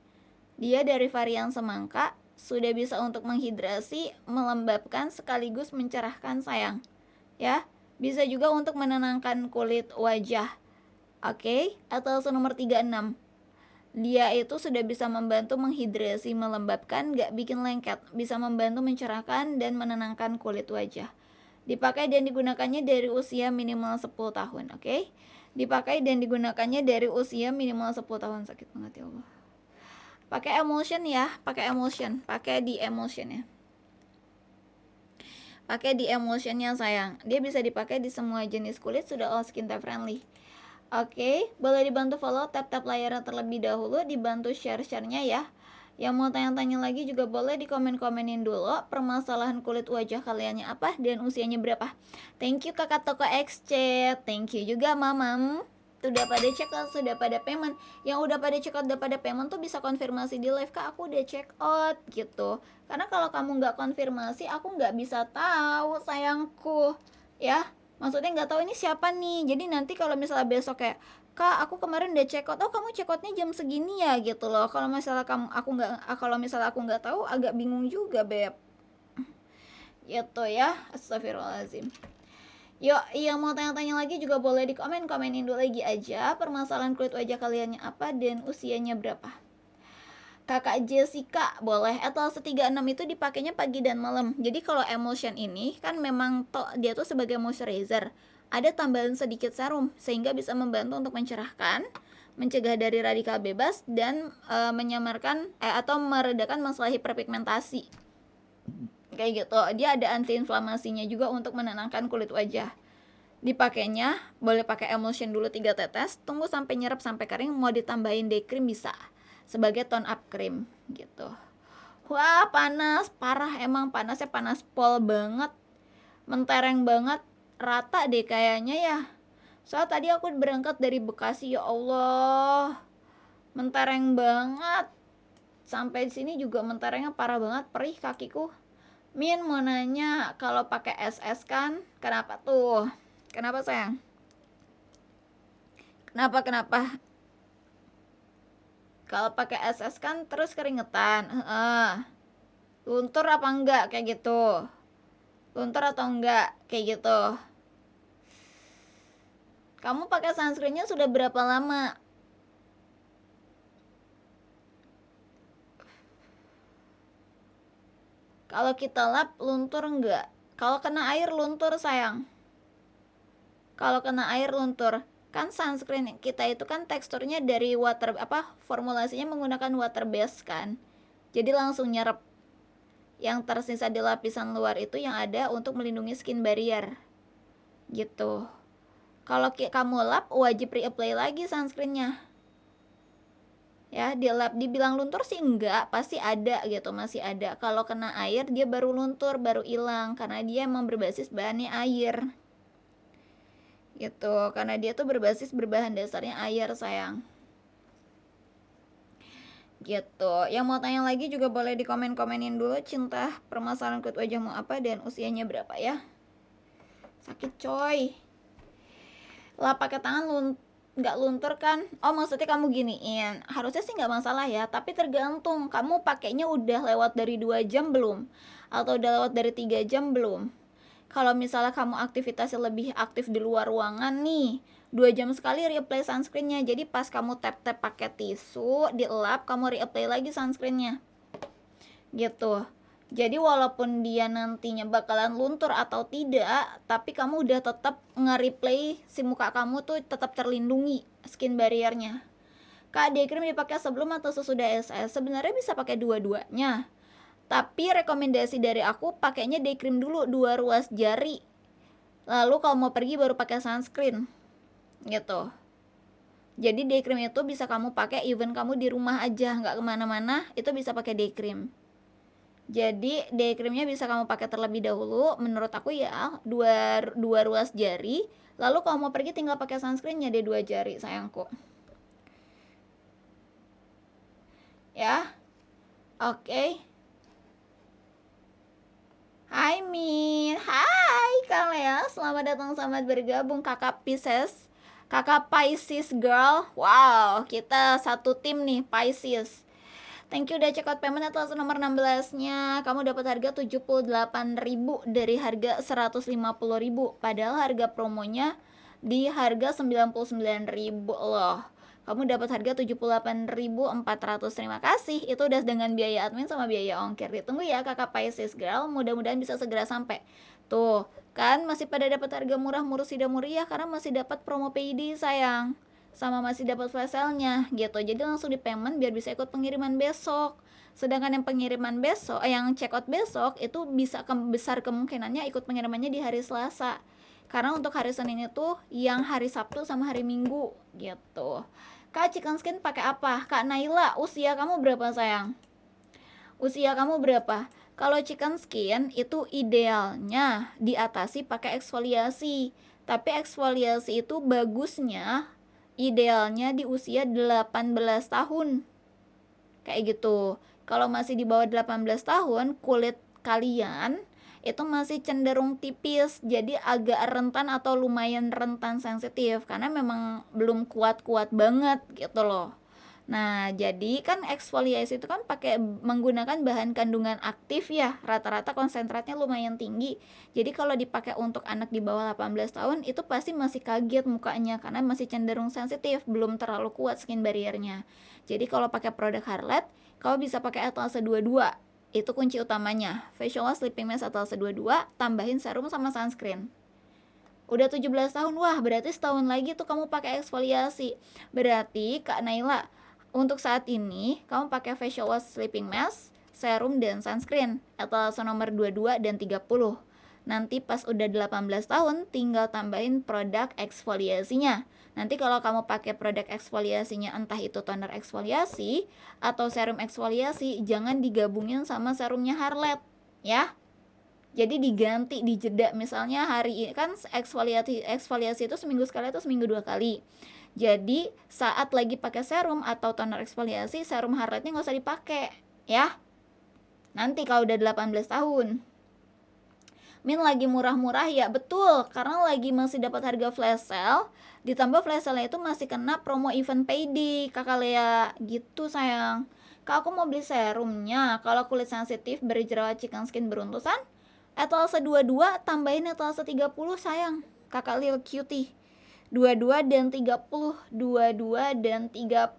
Dia dari varian semangka, sudah bisa untuk menghidrasi, melembabkan sekaligus mencerahkan sayang. Ya, bisa juga untuk menenangkan kulit wajah. Oke, etalase nomor 36. Dia itu sudah bisa membantu menghidrasi, melembabkan, gak bikin lengket, bisa membantu mencerahkan dan menenangkan kulit wajah. Dipakai dan digunakannya dari usia minimal 10 tahun, oke? Dipakai dan digunakannya dari usia minimal 10 tahun. Sakit banget ya Allah. Pakai emulsion ya, pakai emulsion, pakai di emulsion ya. Pakai di emulsionnya sayang. Dia bisa dipakai di semua jenis kulit, sudah all skin type friendly. Oke, boleh dibantu follow, tap-tap layarnya terlebih dahulu, dibantu share-share-nya ya. Yang mau tanya-tanya lagi juga boleh di komen-komenin dulu permasalahan kulit wajah kaliannya apa dan usianya berapa. Thank you kakak toko Xchat, thank you juga mamam. Sudah pada check out, sudah pada payment. Yang udah pada check out, udah pada payment tuh bisa konfirmasi di live, kak aku udah check out gitu. Karena kalau kamu nggak konfirmasi, aku nggak bisa tahu sayangku ya. Maksudnya nggak tahu ini siapa nih. Jadi nanti kalau misalnya besok kayak, kak aku kemarin udah check out, oh kamu check outnya jam segini ya gitu loh. Kalau misalnya kalau misalnya aku nggak tahu, agak bingung juga beb. Gitu ya, astagfirullahaladzim. Yuk, yang mau tanya-tanya lagi juga boleh di komenin dulu lagi aja permasalahan kulit wajah kaliannya apa dan usianya berapa. Kakak Jessica boleh, etalase 36 itu dipakainya pagi dan malam. Jadi kalau emulsion ini kan memang dia tuh sebagai moisturizer. Ada tambahan sedikit serum sehingga bisa membantu untuk mencerahkan, mencegah dari radikal bebas dan menyamarkan atau meredakan masalah hiperpigmentasi. Kayak gitu. Dia ada antiinflamasinya juga untuk menenangkan kulit wajah. Dipakainya boleh pakai emulsion dulu 3 tetes, tunggu sampai nyerap sampai kering, mau ditambahin day cream bisa sebagai tone up cream gitu. Wah panas, parah emang panasnya, panas pol banget, mentereng banget, rata deh kayaknya ya. Soalnya tadi aku berangkat dari Bekasi, ya Allah, mentereng banget. Sampai sini juga menterengnya parah banget, perih kakiku. Min mau nanya, kalau pakai SS kan, kenapa tuh? Kenapa sayang? Kenapa? Kalau pakai SS kan terus keringetan. Luntur apa enggak kayak gitu? Luntur atau enggak kayak gitu? Kamu pakai sunscreennya sudah berapa lama? Kalau kita lap luntur enggak? Kalau kena air luntur sayang. Kalau kena air luntur. Kan sunscreen kita itu kan teksturnya dari formulasinya menggunakan water base kan. Jadi langsung nyerap. Yang tersisa di lapisan luar itu yang ada untuk melindungi skin barrier. Gitu. Kalau kamu lap wajib reapply lagi sunscreennya. Ya, dibilang luntur sih enggak, pasti ada gitu, masih ada. Kalau kena air dia baru luntur, baru hilang karena dia emang berbasis bahannya air. Gitu, karena dia tuh berbahan dasarnya air sayang. Gitu. Yang mau tanya lagi juga boleh di komenin dulu, cinta permasalahan kulit wajahmu apa dan usianya berapa ya. Sakit coy. Lap pakai tangan nggak luntur kan? Oh, maksudnya kamu giniin. Harusnya sih nggak masalah ya, tapi tergantung kamu pakainya udah lewat dari 2 jam belum? Atau udah lewat dari 3 jam belum? Kalau misalnya kamu aktivitasnya lebih aktif di luar ruangan nih, 2 jam sekali reapply sunscreennya. Jadi pas kamu tap-tap pakai tisu, dielap, kamu reapply lagi sunscreennya. Gitu. Jadi walaupun dia nantinya bakalan luntur atau tidak, tapi kamu udah tetap nge-replay si muka kamu tuh tetap terlindungi skin barriernya. Kak, day cream dipakai sebelum atau sesudah SS? Sebenarnya bisa pakai dua-duanya. Tapi rekomendasi dari aku pakainya day cream dulu 2 ruas jari. Lalu kalau mau pergi baru pakai sunscreen. Gitu. Jadi day cream itu bisa kamu pakai even kamu di rumah aja, nggak kemana-mana, itu bisa pakai day cream. Jadi day creamnya bisa kamu pakai terlebih dahulu, menurut aku ya dua ruas jari. Lalu kalau mau pergi tinggal pakai sunscreennya deh 2 jari sayangku. Ya, oke. Hai Min, hai Kak Lea, selamat datang, selamat bergabung Kakak Pisces, Kakak Pisces girl. Wow, kita satu tim nih Pisces. Thank you udah check out payment atas nomor 16-nya. Kamu dapat harga 78.000 dari harga 150.000. Padahal harga promonya di harga 99.000 loh. Kamu dapat harga 78.400. Terima kasih. Itu udah dengan biaya admin sama biaya ongkir. Ditunggu ya Kakak Pisces girl. Mudah-mudahan bisa segera sampai. Tuh, kan masih pada dapat harga murah mursidah muriah karena masih dapat promo PID sayang. Sama masih dapat flash sale-nya gitu. Jadi langsung di payment biar bisa ikut pengiriman besok. Sedangkan yang pengiriman besok, yang check out besok itu bisa besar kemungkinannya ikut pengirimannya di hari Selasa. Karena untuk hari Senin itu yang hari Sabtu sama hari Minggu gitu. Kak, Chicken Skin pakai apa? Kak Naila, usia kamu berapa sayang? Usia kamu berapa? Kalau chicken skin itu idealnya diatasi pakai eksfoliasi. Tapi eksfoliasi itu bagusnya idealnya di usia 18 tahun. Kayak gitu. Kalau masih di bawah 18 tahun, kulit kalian itu masih cenderung tipis, jadi agak rentan atau lumayan rentan sensitif karena memang belum kuat-kuat banget gitu loh. Nah, jadi kan eksfoliasi itu kan pakai menggunakan bahan kandungan aktif ya, rata-rata konsentratnya lumayan tinggi. Jadi kalau dipakai untuk anak di bawah 18 tahun itu pasti masih kaget mukanya karena masih cenderung sensitif, belum terlalu kuat skin barriernya. Jadi kalau pakai produk Harlette, kamu bisa pakai etalase 22. Itu kunci utamanya. Facial wash, sleeping mask, etalase 22, tambahin serum sama sunscreen. Udah 17 tahun, wah berarti setahun lagi tuh kamu pakai eksfoliasi. Berarti Kak Naila, untuk saat ini kamu pakai facial wash, sleeping mask, serum dan sunscreen etalase nomor 22 dan 30. Nanti pas udah 18 tahun tinggal tambahin produk eksfoliasinya. Nanti kalau kamu pakai produk eksfoliasinya entah itu toner eksfoliasi atau serum eksfoliasi, jangan digabungin sama serumnya Harlette ya. Jadi diganti, dijeda, misalnya hari ini kan eksfoliasi itu seminggu sekali atau seminggu 2 kali. Jadi saat lagi pakai serum atau toner eksfoliasi, serum Harlette-nya nggak usah dipakai ya. Nanti kalau udah 18 tahun. Min lagi murah-murah ya, betul, karena lagi masih dapat harga flash sale, ditambah flash sale itu masih kena promo event payday Kakak Lea gitu sayang. Kak, aku mau beli serumnya kalau kulit sensitif berjerawat chicken skin beruntusan, etalase 22 tambahin etalase 30 sayang. Kakak Lil Cutie 22 dan 30, 22 dan 30,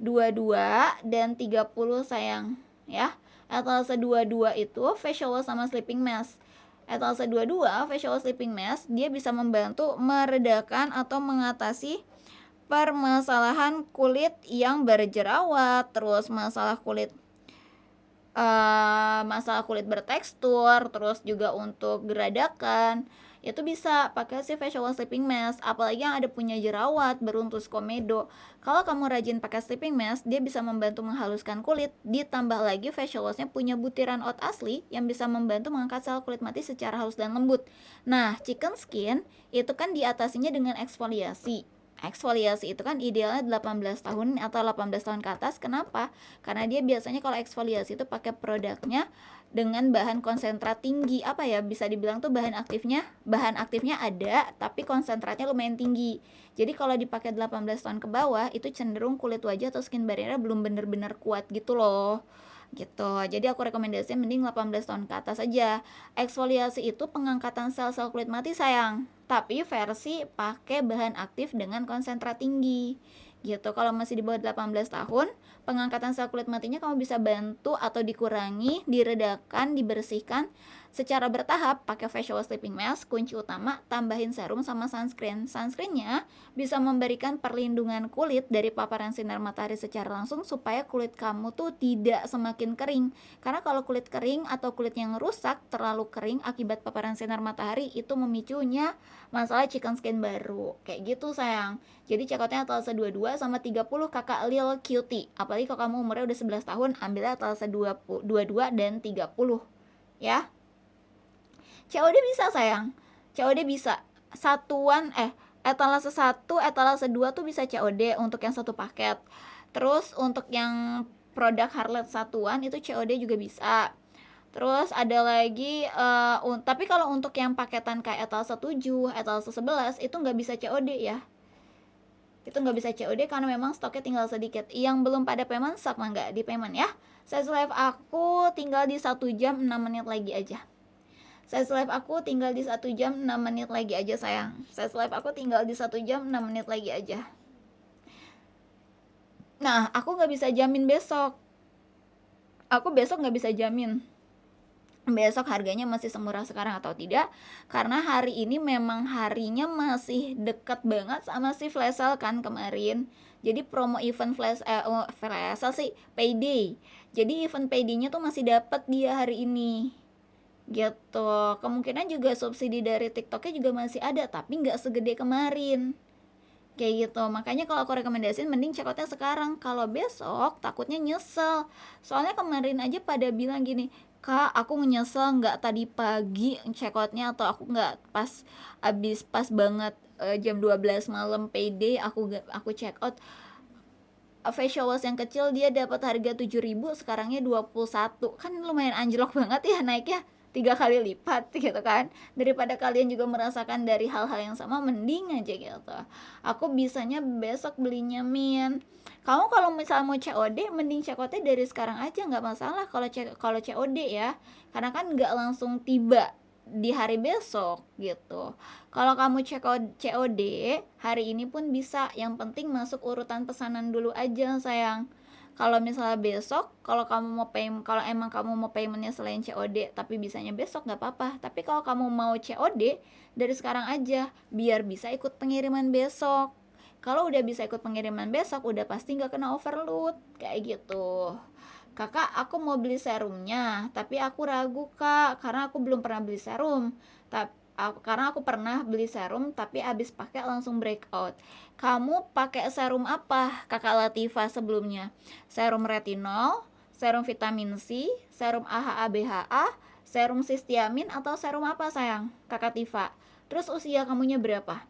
22 dan 30 sayang ya. Etalase 22 itu facial wash sama sleeping mask. Etalase 22 facial wash sleeping mask dia bisa membantu meredakan atau mengatasi permasalahan kulit yang berjerawat, terus masalah kulit bertekstur, terus juga untuk geradakan. Itu bisa pakai si facial wash sleeping mask, apalagi yang ada punya jerawat, beruntus komedo. Kalau kamu rajin pakai sleeping mask, dia bisa membantu menghaluskan kulit, ditambah lagi facial washnya punya butiran oat asli yang bisa membantu mengangkat sel kulit mati secara halus dan lembut. Nah, chicken skin itu kan diatasinya dengan eksfoliasi. Eksfoliasi itu kan idealnya 18 tahun atau 18 tahun ke atas. Kenapa? Karena dia biasanya kalau eksfoliasi itu pakai produknya dengan bahan konsentrat tinggi. Apa ya, bisa dibilang tuh bahan aktifnya ada tapi konsentratnya lumayan tinggi. Jadi kalau dipakai 18 tahun ke bawah itu cenderung kulit wajah atau skin barrier belum bener-bener kuat gitu loh. Gitu. Jadi aku rekomendasiin mending 18 tahun ke atas aja. Eksfoliasi itu pengangkatan sel-sel kulit mati sayang, tapi versi pakai bahan aktif dengan konsentrat tinggi. Gitu. Kalau masih di bawah 18 tahun, pengangkatan sel kulit matinya kamu bisa bantu atau dikurangi, diredakan, dibersihkan secara bertahap pakai facial sleeping mask. Kunci utama tambahin serum sama sunscreen. Sunscreennya bisa memberikan perlindungan kulit dari paparan sinar matahari secara langsung supaya kulit kamu tuh tidak semakin kering. Karena kalau kulit kering atau kulit yang rusak terlalu kering akibat paparan sinar matahari itu memicunya masalah chicken skin baru. Kayak gitu sayang. Jadi cekotnya Atalasa 22 sama 30 kakak Lil Cutie. Apalagi kalau kamu umurnya udah 11 tahun, ambilnya Atalasa 22 dan 30 ya. COD bisa sayang, COD bisa satuan etalase 1, etalase 2 tuh bisa COD untuk yang satu paket. Terus untuk yang produk Harlet satuan itu COD juga bisa. Terus ada lagi tapi kalau untuk yang paketan kayak etalase 7, etalase 11 itu nggak bisa COD ya. Itu nggak bisa COD karena memang stoknya tinggal sedikit. Yang belum pada payment sok nggak di payment ya. Sesi live aku tinggal di 1 jam 6 menit lagi aja. Sesi live aku tinggal di 1 jam 6 menit lagi aja sayang. Sesi live aku tinggal di 1 jam 6 menit lagi aja. Nah, aku nggak bisa jamin besok. Aku besok nggak bisa jamin besok harganya masih semurah sekarang atau tidak, karena hari ini memang harinya masih dekat banget sama si flash sale kan kemarin. Jadi promo event flash sale sih payday. Jadi event payday-nya tuh masih dapat dia hari ini gitu. Kemungkinan juga subsidi dari TikToknya juga masih ada tapi nggak segede kemarin kayak gitu. Makanya kalau aku rekomendasiin mending check outnya sekarang. Kalau besok takutnya nyesel, soalnya kemarin aja pada bilang gini, Kak aku nyesel nggak tadi pagi check outnya, atau aku nggak pas banget jam 12 malam payday aku check out. Facial wash yang kecil dia dapat harga 7.000, sekarangnya 21, kan lumayan anjlok banget ya naiknya 3 kali lipat gitu kan. Daripada kalian juga merasakan dari hal-hal yang sama, mending aja gitu. Aku bisanya besok belinya Min. Kamu kalau misalnya mau COD mending COD dari sekarang aja, nggak masalah kalau COD ya, karena kan nggak langsung tiba di hari besok gitu. Kalau kamu COD hari ini pun bisa, yang penting masuk urutan pesanan dulu aja sayang. Kalau misalnya besok, kalau emang kamu mau paymentnya selain COD tapi bisanya besok nggak apa-apa. Tapi kalau kamu mau COD dari sekarang aja biar bisa ikut pengiriman besok. Kalau udah bisa ikut pengiriman besok udah pasti nggak kena overload kayak gitu. Kakak aku mau beli serumnya tapi aku ragu kak karena aku belum pernah beli serum. Karena aku pernah beli serum tapi abis pakai langsung breakout. Kamu pakai serum apa kakak Latifah sebelumnya? Serum retinol, serum vitamin C, serum AHA BHA, serum sistiamin, atau serum apa sayang kakak Tifa? Terus usia kamunya berapa?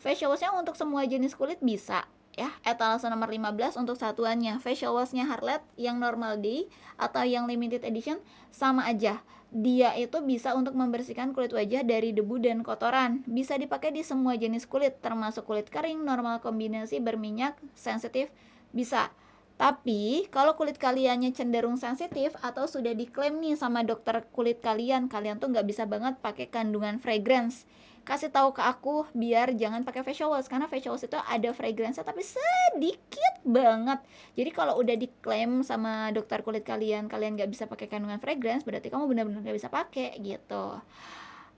Facial washnya untuk semua jenis kulit bisa ya. Etalase nomor 15 untuk satuannya. Facial washnya Harlet yang normal day atau yang limited edition sama aja. Dia itu bisa untuk membersihkan kulit wajah dari debu dan kotoran. Bisa dipakai di semua jenis kulit, termasuk kulit kering, normal, kombinasi, berminyak, sensitif, bisa. Tapi kalau kulit kaliannya cenderung sensitif atau sudah diklaim nih sama dokter kulit kalian tuh nggak bisa banget pakai kandungan fragrance, kasih tahu ke aku biar jangan pakai facial wash, karena facial wash itu ada fragrance tapi sedikit banget. Jadi kalau udah diklaim sama dokter kulit kalian nggak bisa pakai kandungan fragrance, berarti kamu benar-benar nggak bisa pakai gitu.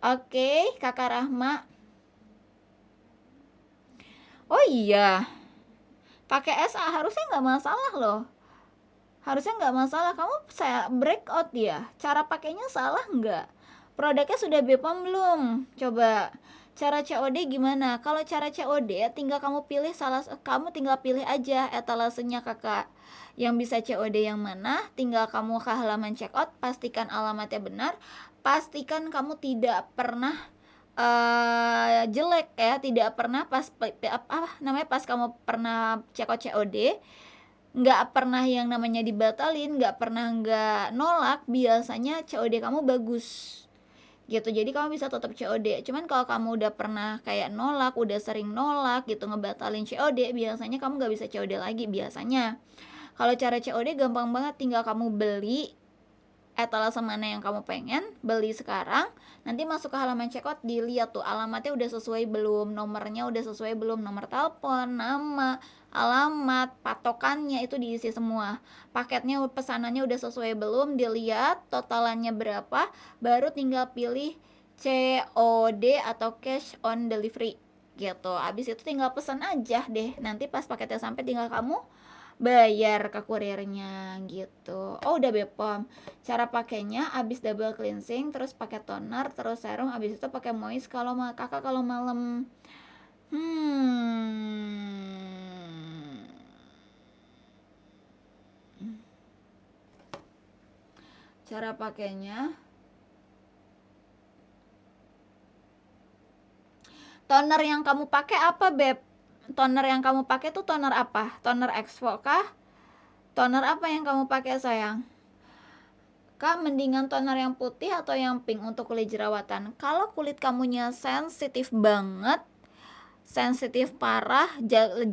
Oke, kakak Rahma. Oh iya, pakai SA harusnya nggak masalah loh. Harusnya nggak masalah. Kamu saya breakout ya. Cara pakainya salah nggak? Produknya sudah BPOM belum? Coba cara COD gimana? Kalau cara COD tinggal kamu tinggal pilih aja etalasenya kakak. Yang bisa COD yang mana? Tinggal kamu ke halaman checkout, pastikan alamatnya benar, pastikan kamu tidak pernah jelek ya, tidak pernah pas kamu pernah checkout COD nggak pernah yang namanya dibatalin, nggak pernah nggak nolak, biasanya COD kamu bagus gitu. Jadi kamu bisa tetap COD. Cuman kalau kamu udah pernah kayak nolak, udah sering nolak gitu, ngebatalin COD, biasanya kamu nggak bisa COD lagi biasanya. Kalau cara COD gampang banget, tinggal kamu beli etalase mana yang kamu pengen, beli sekarang, nanti masuk ke halaman checkout, dilihat tuh alamatnya udah sesuai belum, nomornya udah sesuai belum, nomor telepon, nama, alamat, patokannya itu diisi semua, paketnya, pesanannya udah sesuai belum, dilihat totalannya berapa, baru tinggal pilih COD atau cash on delivery gitu. Abis itu tinggal pesan aja deh, nanti pas paketnya sampai tinggal kamu bayar ke kurirnya gitu. Oh, udah Bepom. Cara pakainya abis double cleansing, terus pakai toner, terus serum, abis itu pakai moist kalau kakak kalau malam. Cara pakainya, toner yang kamu pakai apa, Beb? Toner yang kamu pakai tuh toner apa? Toner Exfo kah? Toner apa yang kamu pakai, sayang? Kak, mendingan toner yang putih atau yang pink untuk kulit jerawatan? Kalau kulit kamunya sensitif banget, sensitif parah,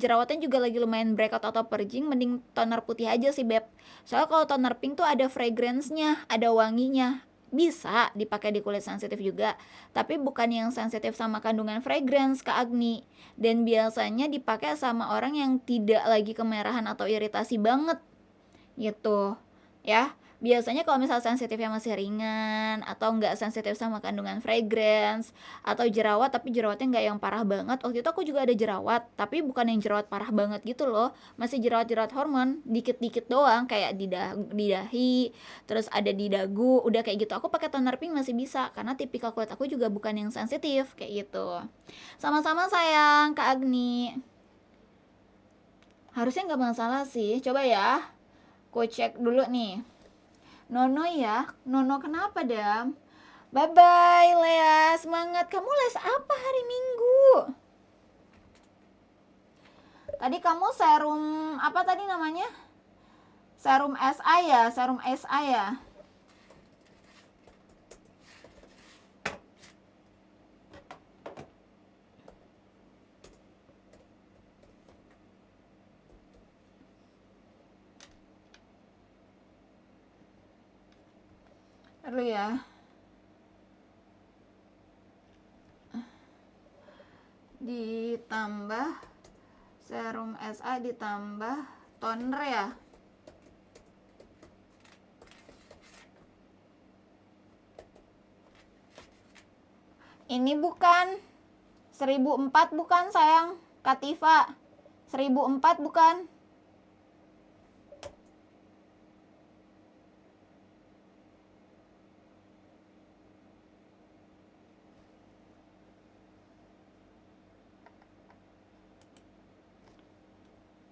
jerawatnya juga lagi lumayan breakout atau purging, mending toner putih aja sih, Beb. Soalnya kalau toner pink tuh ada fragrance-nya, ada wanginya. Bisa dipakai di kulit sensitif juga, tapi bukan yang sensitif sama kandungan fragrance, Kak Agni. Dan biasanya dipakai sama orang yang tidak lagi kemerahan atau iritasi banget gitu ya. Biasanya kalau misal sensitifnya masih ringan atau nggak sensitif sama kandungan fragrance atau jerawat tapi jerawatnya nggak yang parah banget. Waktu itu aku juga ada jerawat tapi bukan yang jerawat parah banget gitu loh, masih jerawat-jerawat hormon dikit-dikit doang, kayak di dahi, terus ada di dagu, udah kayak gitu. Aku pakai toner pink masih bisa karena tipikal kulit aku juga bukan yang sensitif kayak gitu. Sama-sama sayang, Kak Agni. Harusnya nggak masalah sih, coba ya. Aku cek dulu nih. Nono ya, Nono kenapa Dam? Bye-bye Lea, semangat. Kamu les apa hari Minggu? Tadi kamu serum, apa tadi namanya? Serum SA ya, serum SA ya? Dulu ya. Ditambah serum SA ditambah toner ya. Ini bukan 1004 bukan sayang, Katifa. 1004 bukan.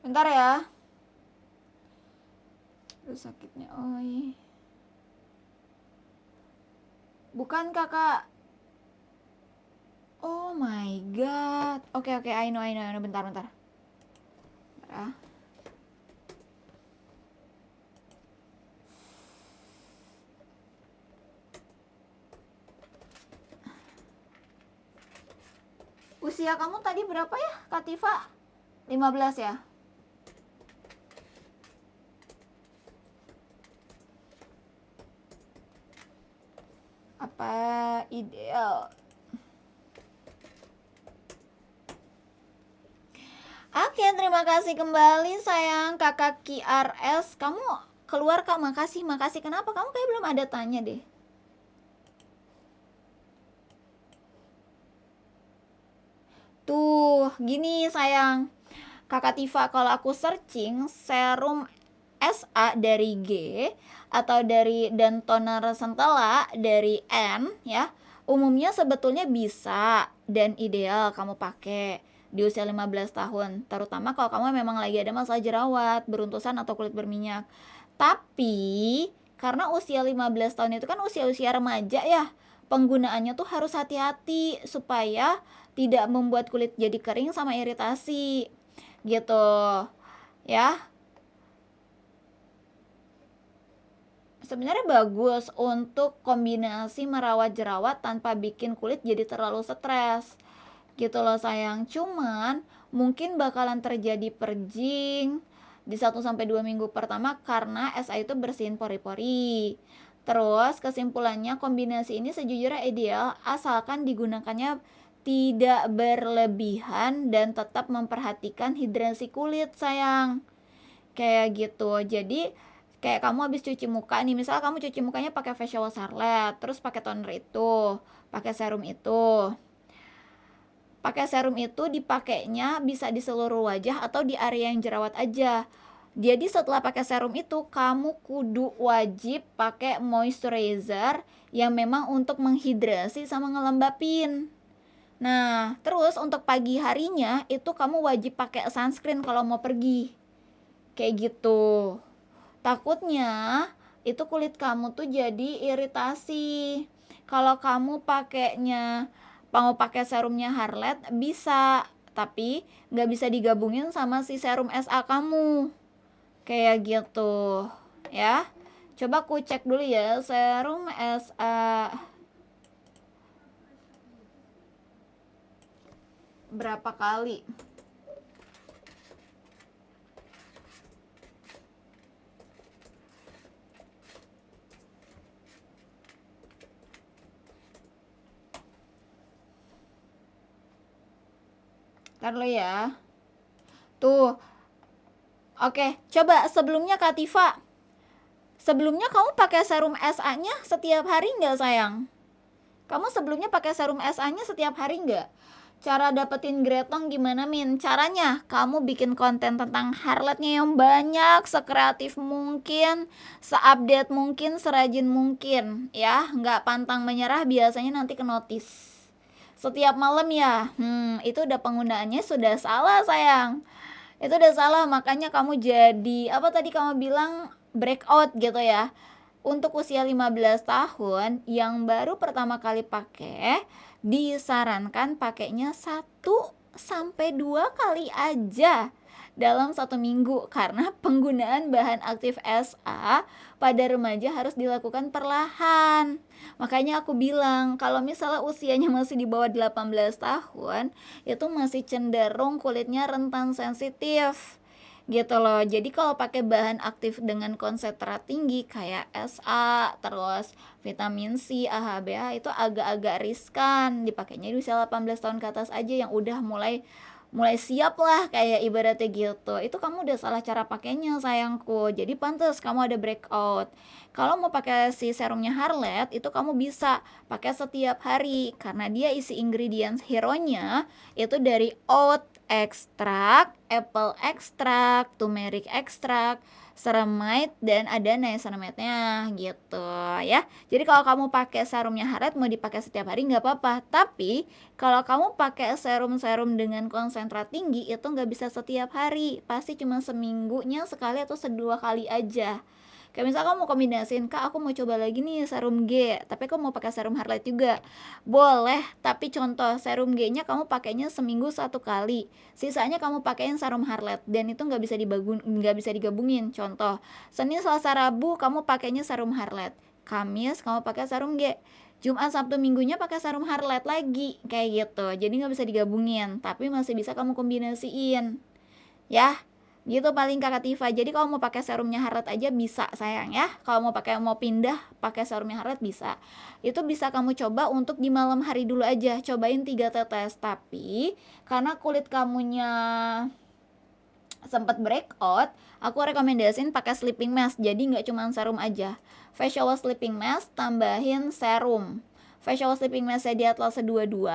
Bentar ya. Terus sakitnya, oi. Bukan kakak. Oh my god. Oke, I know. Bentar. Bentar ya. Usia kamu tadi berapa ya, Katifa? 15 ya? Apa ideal? Oke, terima kasih kembali sayang kakak KRS. Kamu keluar Kak, makasih. Kenapa? Kamu kayak belum ada tanya deh. Tuh, gini sayang. Kakak Tifa, kalau aku searching serum SA dari G atau dari dan toner Centella dari N ya, umumnya sebetulnya bisa dan ideal kamu pakai di usia 15 tahun, terutama kalau kamu memang lagi ada masalah jerawat, beruntusan atau kulit berminyak. Tapi karena usia 15 tahun itu kan usia-usia remaja ya, penggunaannya tuh harus hati-hati supaya tidak membuat kulit jadi kering sama iritasi gitu ya. sebenarnya bagus untuk kombinasi merawat jerawat tanpa bikin kulit jadi terlalu stres gitu loh sayang. Cuman mungkin bakalan terjadi purging di 1-2 minggu pertama karena SA itu bersihin pori-pori. Terus kesimpulannya kombinasi ini sejujurnya ideal asalkan digunakannya tidak berlebihan dan tetap memperhatikan hidrasi kulit sayang. Kayak gitu. Jadi kayak kamu habis cuci muka nih, misal kamu cuci mukanya pakai facial wash Harlette, terus pakai toner itu, pakai serum itu. Pakai serum itu dipakainya bisa di seluruh wajah atau di area yang jerawat aja. Jadi setelah pakai serum itu kamu kudu wajib pakai moisturizer yang memang untuk menghidrasi sama ngelembapin. Nah, terus untuk pagi harinya itu kamu wajib pakai sunscreen kalau mau pergi. Kayak gitu. Takutnya itu kulit kamu tuh jadi iritasi. Kalau kamu mau pakai serumnya Harlette bisa, tapi nggak bisa digabungin sama si serum SA kamu. Kayak gitu, ya. Coba aku cek dulu ya serum SA berapa kali. Ntar lo ya. Tuh. Oke, coba sebelumnya Kak Tifa. Sebelumnya kamu pakai serum SA-nya setiap hari nggak sayang? Kamu sebelumnya pakai serum SA-nya setiap hari nggak? Cara dapetin gretong gimana Min? Caranya kamu bikin konten tentang Harlette-nya yang banyak, sekreatif mungkin, seupdate mungkin, serajin mungkin, ya. Nggak pantang menyerah, biasanya nanti ke notice. Setiap malam ya, itu udah penggunaannya sudah salah sayang. Itu udah salah, makanya kamu jadi, apa tadi kamu bilang, breakout gitu ya. Untuk usia 15 tahun yang baru pertama kali pakai, disarankan pakainya 1-2 kali aja dalam 1 minggu karena penggunaan bahan aktif SA pada remaja harus dilakukan perlahan. Makanya aku bilang kalau misalnya usianya masih di bawah 18 tahun itu masih cenderung kulitnya rentan sensitif gitu loh. Jadi kalau pakai bahan aktif dengan konsentrat tinggi kayak SA, terus vitamin C, AHA, itu agak-agak riskan. Dipakainya di usia 18 tahun ke atas aja yang udah mulai siap lah kayak ibaratnya gitu. Itu kamu udah salah cara pakainya sayangku. Jadi pantas kamu ada breakout. Kalau mau pakai si serumnya Harlette itu kamu bisa pakai setiap hari karena dia isi ingredients hero-nya itu dari oat extract, apple extract, turmeric extract, ceramide dan ada niacinamide-nya gitu ya. Jadi kalau kamu pakai serumnya Harlette mau dipakai setiap hari nggak apa-apa. Tapi kalau kamu pakai serum-serum dengan konsentrat tinggi itu nggak bisa setiap hari. Pasti cuma seminggunya sekali atau 2 kali aja. Kayak misal kamu mau kombinasiin, Kak aku mau coba lagi nih serum G, tapi kamu mau pakai serum Harlette juga. Boleh, tapi contoh serum G-nya kamu pakainya seminggu 1 kali. Sisanya kamu pakaiin serum Harlette dan itu nggak bisa digabungin. Contoh, Senin, Selasa, Rabu kamu pakainya serum Harlette. Kamis kamu pakai serum G. Jumat, Sabtu, Minggunya pakai serum Harlette lagi. Kayak gitu. Jadi nggak bisa digabungin, tapi masih bisa kamu kombinasiin. Ya. Gitu paling Kakak Tifa. Jadi kalau mau pakai serumnya Harlette aja bisa sayang ya. Kalau mau pindah pakai serumnya Harlette bisa. Itu bisa kamu coba untuk di malam hari dulu aja. Cobain 3 tetes. Tapi karena kulit kamunya sempat breakout, aku rekomendasiin pakai sleeping mask. Jadi nggak cuma serum aja. Facial wash sleeping mask tambahin serum. Facial wash sleeping mask di Atlase 22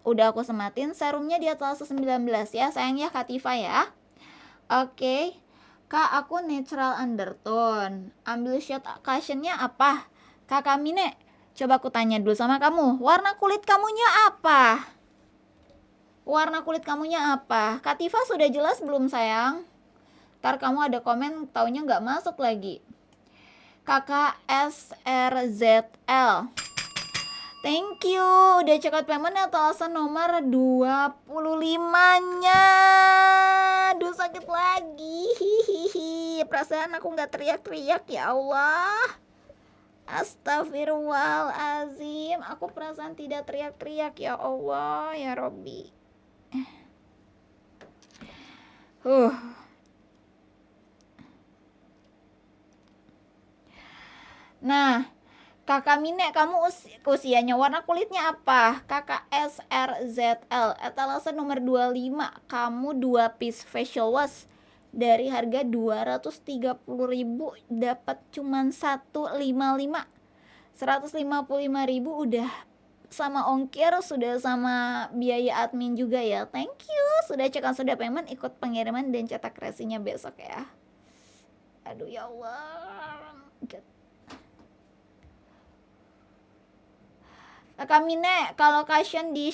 udah aku sematin, serumnya di Atlase 19 ya sayang ya Kak Tifa ya. Oke, Kak aku natural undertone. Ambil shade cushionnya apa? Kakak Mine, coba aku tanya dulu sama kamu. Warna kulit kamunya apa? Warna kulit kamunya apa? Kak Tifa sudah jelas belum sayang? Ntar kamu ada komen taunya nggak masuk lagi. Kakak SRZL, thank you udah check out payment etalase nomor 25-nya. Aduh sakit lagi. Hihihi. Perasaan aku gak teriak-teriak ya Allah. Astagfirullahalazim, aku perasaan tidak teriak-teriak, ya Allah, ya Robbi. Nah, Kakak Mine, kamu usianya, warna kulitnya apa? Kakak SRZL, etalase nomor 25. Kamu 2 piece facial wash dari harga 230.000 dapat cuman 155. 155.000 udah sama ongkir, sudah sama biaya admin juga ya. Thank you sudah cekan, sudah payment, ikut pengiriman dan cetak resinya besok ya. Aduh ya Allah. Kakak Mine, kalau cushion di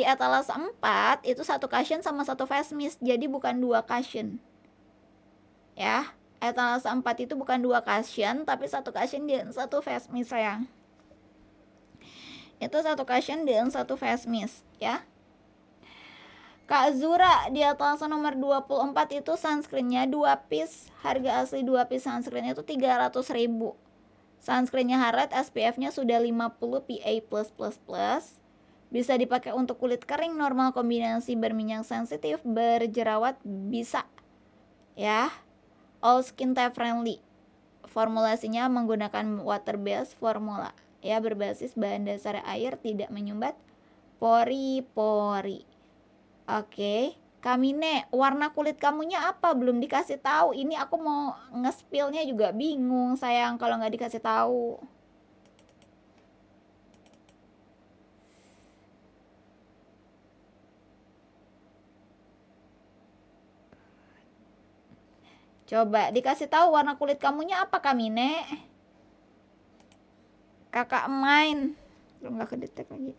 etalase 4 itu satu cushion sama satu face mist, jadi bukan 2 cushion. Ya, etalase 4 itu bukan 2 cushion, tapi satu cushion dan satu face mist sayang. Itu satu cushion dan satu face mist ya. Kak Zura, di etalase nomor 24 itu sunscreennya 2 piece, harga asli 2 piece sunscreen itu 300.000. Sunscreennya Harlet, SPF-nya sudah 50 PA+++. Bisa dipakai untuk kulit kering, normal, kombinasi berminyak sensitif, berjerawat, bisa ya. All skin type friendly. Formulasinya menggunakan water based formula ya, berbasis bahan dasar air, tidak menyumbat pori-pori. Oke. Kamine, warna kulit kamunya apa? Belum dikasih tahu. Ini aku mau nge-spill-nya juga bingung sayang kalau nggak dikasih tahu. Coba dikasih tahu warna kulit kamunya apa, Kamine? Kakak main. Belum nggak kedetek lagi.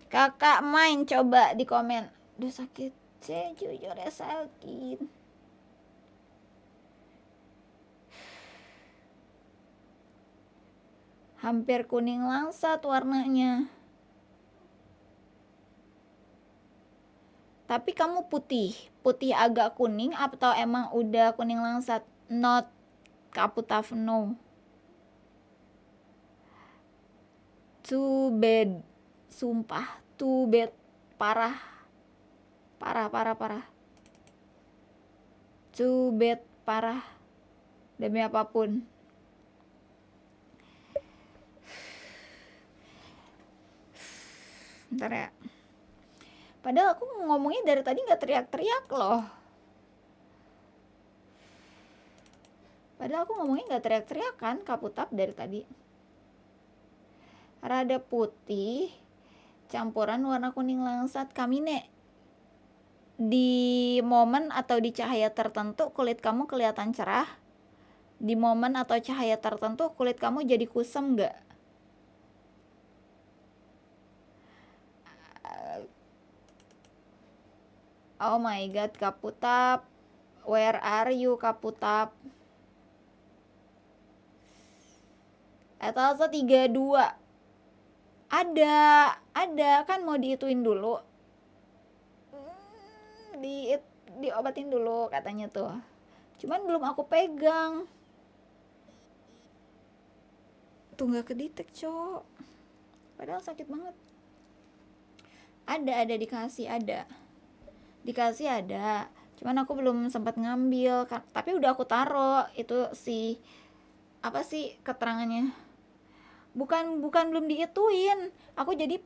Kakak main, coba di komen. Duh sakit, jujur ya sakit. Hampir kuning langsat warnanya. Tapi kamu putih agak kuning atau emang udah kuning langsat? Not Kaputaf, no. Too bad. Sumpah, too bad. Parah. Too bad, parah. Demi apapun. Bentar ya. Padahal aku ngomongnya dari tadi gak teriak-teriak loh. Padahal aku ngomongnya gak teriak-teriak kan, Kaputap dari tadi. Rada putih, campuran warna kuning langsat. Kamine, di momen atau di cahaya tertentu kulit kamu kelihatan cerah. Di momen atau cahaya tertentu kulit kamu jadi kusam gak? Oh my god, Kaputap. Where are you, Kaputap? Etalase 32. Ada kan, mau diituin dulu. Diobatin dulu katanya tuh. Cuman belum aku pegang. Tuh gak kedetek, Cok. Padahal sakit banget. Ada dikasih ada. Cuman aku belum sempat ngambil. Tapi udah aku taruh itu apa sih keterangannya? Bukan belum diituin. Aku jadi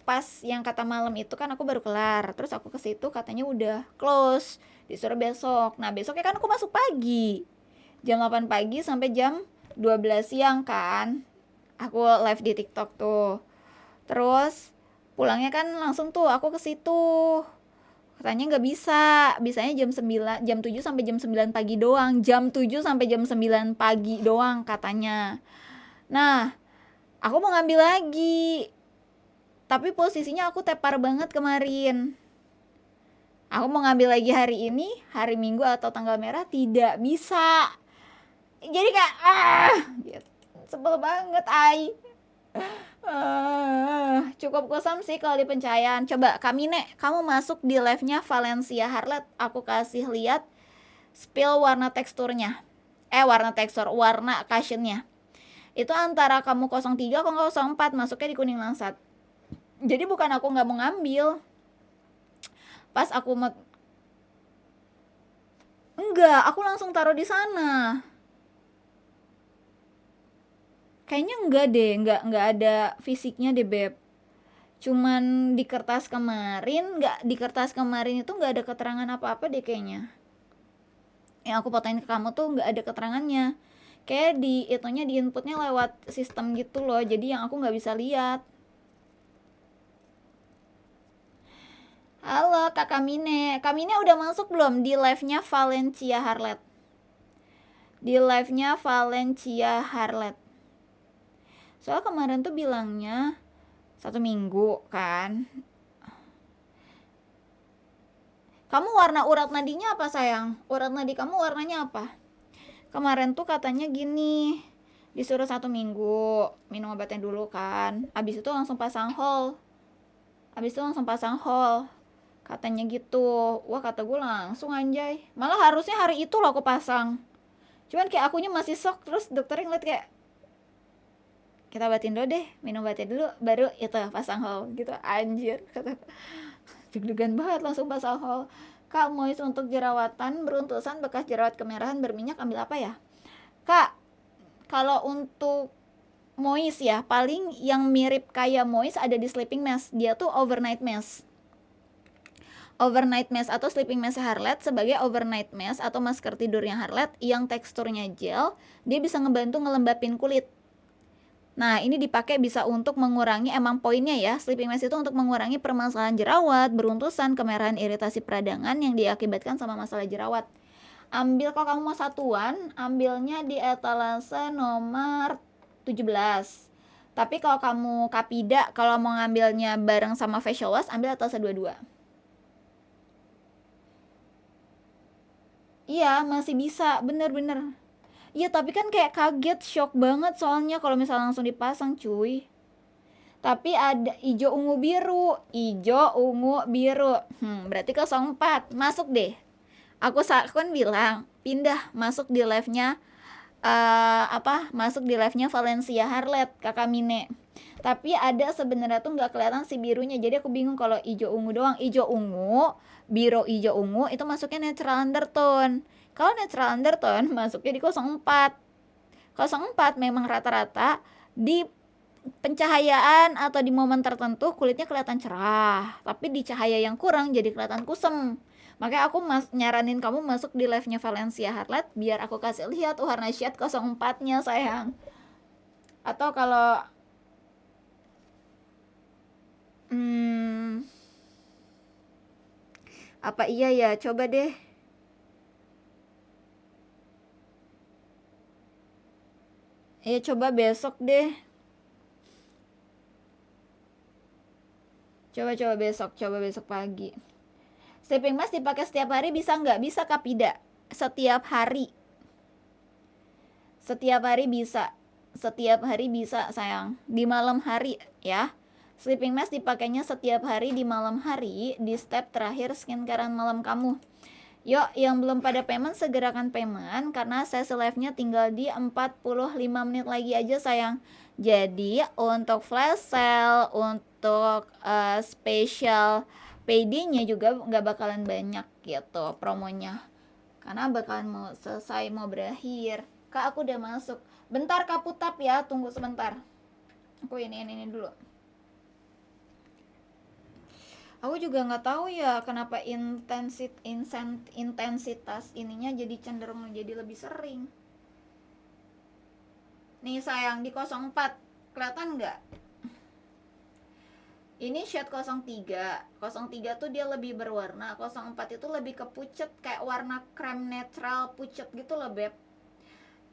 pas yang kata malam itu kan aku baru kelar. Terus aku ke situ katanya udah close. Disuruh besok. Nah, besoknya kan aku masuk pagi. Jam 8 pagi sampai jam 12 siang kan. Aku live di TikTok tuh. Terus pulangnya kan langsung tuh aku ke situ. Katanya nggak bisa, bisanya jam 9, jam 7 sampai jam 9 pagi doang. Jam 7 sampai jam 9 pagi doang katanya. Nah, aku mau ngambil lagi. Tapi posisinya aku tepar banget kemarin. Aku mau ngambil lagi hari ini, hari Minggu atau tanggal merah, tidak bisa. Jadi kayak sebel banget, cukup kusam sih kalau di pencahayaan. Coba Kamine, kamu masuk di live-nya Valencia Harlet. Aku kasih lihat spill warna teksturnya. Warna tekstur, warna cushionnya itu antara kamu 03 atau 04, masuknya di kuning langsat. Jadi bukan aku nggak mau ngambil, pas aku mau, enggak, aku langsung taruh di sana. Kayaknya enggak deh, enggak ada fisiknya deh beb. Cuman di kertas kemarin, di kertas kemarin itu nggak ada keterangan apa-apa deh kayaknya. Yang aku fotoin ke kamu tuh nggak ada keterangannya. Kayak di itunya, di inputnya lewat sistem gitu loh, jadi yang aku nggak bisa lihat. Halo Kak Kamine. Kamine udah masuk belum di live-nya Valencia Harlet? Di live-nya Valencia Harlet. Soalnya kemarin tuh bilangnya 1 minggu kan. Kamu warna urat nadinya apa sayang? Urat nadi kamu warnanya apa? Kemarin tuh katanya gini, disuruh 1 minggu minum obatnya dulu kan, abis itu langsung pasang hol, katanya gitu. Wah, kata gue langsung anjay, malah harusnya hari itu loh aku pasang, cuman kayak akunya masih shock. Terus dokternya ngeliat kayak, kita obatin dulu deh, minum obatnya dulu baru itu pasang hol gitu. Anjir, kata deg-degan banget, langsung pasang hol. Kak, moist untuk jerawatan beruntusan bekas jerawat kemerahan berminyak ambil apa ya? Kak, kalau untuk moist ya, paling yang mirip kayak moist ada di sleeping mask. Dia tuh overnight mask. Overnight mask atau sleeping mask Harlet sebagai overnight mask atau masker tidurnya Harlet yang teksturnya gel, dia bisa ngebantu ngelembapin kulit. Nah, ini dipakai bisa untuk mengurangi, emang poinnya ya, sleeping mask itu untuk mengurangi permasalahan jerawat, beruntusan, kemerahan, iritasi peradangan yang diakibatkan sama masalah jerawat. Ambil, kalau kamu mau satuan, ambilnya di etalase nomor 17. Tapi kalau kamu Kapida, kalau mau ngambilnya bareng sama facial wash, ambil etalase 22. Iya, masih bisa, bener-bener. Iya, tapi kan kayak kaget, shock banget soalnya kalau misalnya langsung dipasang, cuy. Tapi ada hijau ungu biru, berarti 04. Masuk deh. Aku kan bilang pindah, masuk di live-nya masuk di live-nya Valencia Harlet, Kakak Mine. Tapi ada sebenarnya tuh nggak kelihatan si birunya, jadi aku bingung kalau hijau ungu doang. Hijau ungu, biru hijau ungu itu masuknya natural undertone. Kalau natural undertone masuknya di 04. 04 memang rata-rata di pencahayaan atau di momen tertentu kulitnya kelihatan cerah, tapi di cahaya yang kurang jadi kelihatan kusem. Makanya aku nyaranin kamu masuk di live-nya Valencia Harlet biar aku kasih lihat warna shade 04-nya sayang. Atau kalau apa iya ya, coba deh. Ya coba besok deh. Coba besok pagi. Sleeping mask dipakai setiap hari bisa nggak? Bisa Kapida. Setiap hari bisa. Setiap hari bisa sayang. Di malam hari ya. Sleeping mask dipakainya setiap hari di malam hari di step terakhir skincarean malam kamu. Yuk, yang belum pada payment segerakan payment karena sesi live-nya tinggal di 45 menit lagi aja sayang. Jadi untuk flash sale, untuk special PD-nya juga nggak bakalan banyak gitu promonya, karena bakalan mau selesai, mau berakhir. Kak, aku udah masuk. Bentar Kak Putap ya, tunggu sebentar. Aku ini dulu. Aku juga nggak tahu ya kenapa intensitas ininya jadi cenderung jadi lebih sering. Nih sayang, di 04 kelihatan nggak? Ini shade 03. 03 tuh dia lebih berwarna. 04 itu lebih ke pucet, kayak warna krem netral pucet gitu loh beb.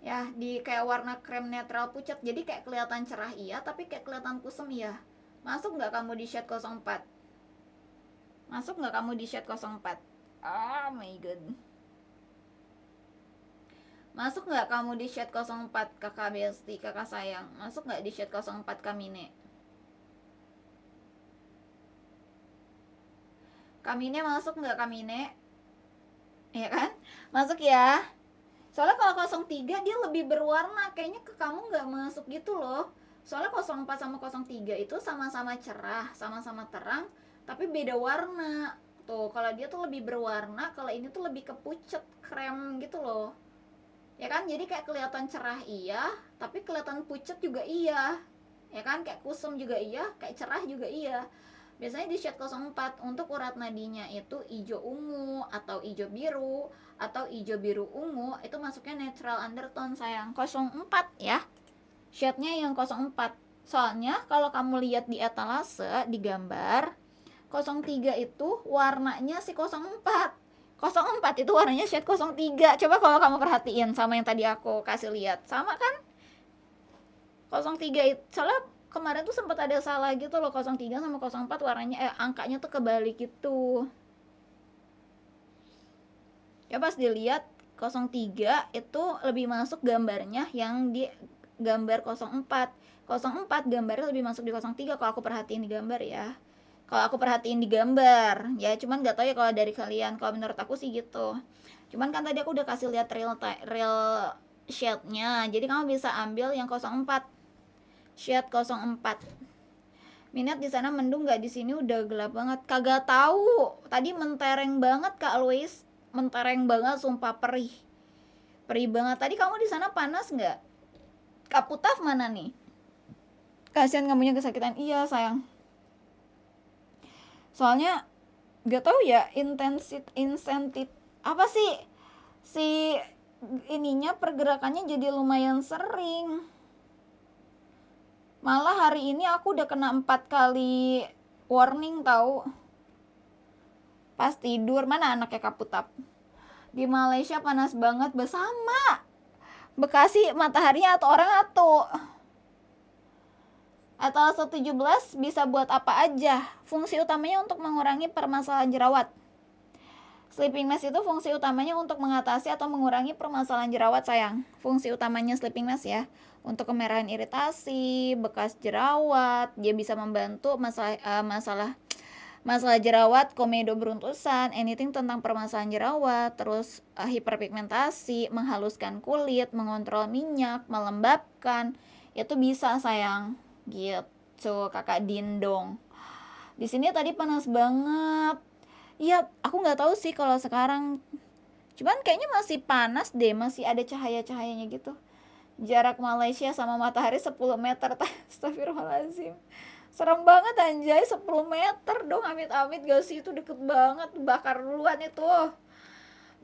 Ya, di kayak warna krem netral pucet. Jadi kayak kelihatan cerah iya, tapi kayak kelihatan kusem iya. Masuk nggak kamu di shade 04? Masuk nggak kamu di shade 04? Oh my god. Masuk nggak kamu di shade 04 kakak Besti, kakak sayang? Masuk nggak di shade 04 Kamine? Kamine masuk nggak Kamine? Ya kan? Masuk ya. Soalnya kalau 03 dia lebih berwarna, kayaknya ke kamu nggak masuk gitu loh. Soalnya 04 sama 03 itu sama-sama cerah, sama-sama terang, tapi beda warna. Tuh, kalau dia tuh lebih berwarna, kalau ini tuh lebih ke pucet, krem gitu loh. Ya kan, jadi kayak kelihatan cerah iya, tapi kelihatan pucet juga iya. Ya kan, kayak kusem juga iya, kayak cerah juga iya. Biasanya di shade 04 untuk urat nadinya itu hijau ungu atau hijau biru atau hijau biru ungu, itu masuknya natural undertone sayang. 04 ya, shade-nya yang 04. Soalnya kalau kamu lihat di etalase di gambar 03 itu warnanya si 04. 04 itu warnanya shade 03. Coba kalau kamu perhatiin sama yang tadi aku kasih lihat, sama kan? 03 itu soalnya kemarin tuh sempat ada salah gitu loh, 03 sama 04 warnanya angkanya tuh kebalik gitu. Ya pas dilihat 03 itu lebih masuk gambarnya yang di gambar 04. 04 gambarnya lebih masuk di 03 kalau aku perhatiin di gambar ya. Kalau aku perhatiin di gambar ya, cuman nggak tahu ya kalau dari kalian. Kalau menurut aku sih gitu. Cuman kan tadi aku udah kasih lihat real shade-nya. Jadi kamu bisa ambil yang 04. Shade 04. Minat di sana mendung nggak? Di sini udah gelap banget. Kagak tahu. Tadi mentereng banget Kak Louis. Mentereng banget, sumpah perih. Perih banget. Tadi kamu di sana panas nggak? Kak Putaf mana nih? Kasihan kamunya kesakitan. Iya sayang. Soalnya nggak tahu ya insentif apa sih si ininya, pergerakannya jadi lumayan sering. Malah hari ini aku udah kena 4 kali warning tahu. Pas tidur, mana anaknya Kaputap? Di Malaysia panas banget, bersama Bekasi mataharinya atau orang atau etalase 17 bisa buat apa aja. Fungsi utamanya untuk mengurangi permasalahan jerawat. Sleeping mask itu fungsi utamanya untuk mengatasi atau mengurangi permasalahan jerawat sayang. Fungsi utamanya sleeping mask ya, untuk kemerahan iritasi, bekas jerawat. Dia bisa membantu masalah jerawat, komedo beruntusan, anything tentang permasalahan jerawat, terus hiperpigmentasi, menghaluskan kulit, mengontrol minyak, melembabkan. Itu bisa sayang. Gitu, Kakak Dindong. Di sini tadi panas banget. Iya, aku nggak tahu sih kalau sekarang. Cuman kayaknya masih panas deh, masih ada cahaya-cahayanya gitu. Jarak Malaysia sama matahari 10 meter. Astagfirullahaladzim. Serem banget anjay, 10 meter dong, amit-amit gak sih? Itu deket banget, bakar duluan itu.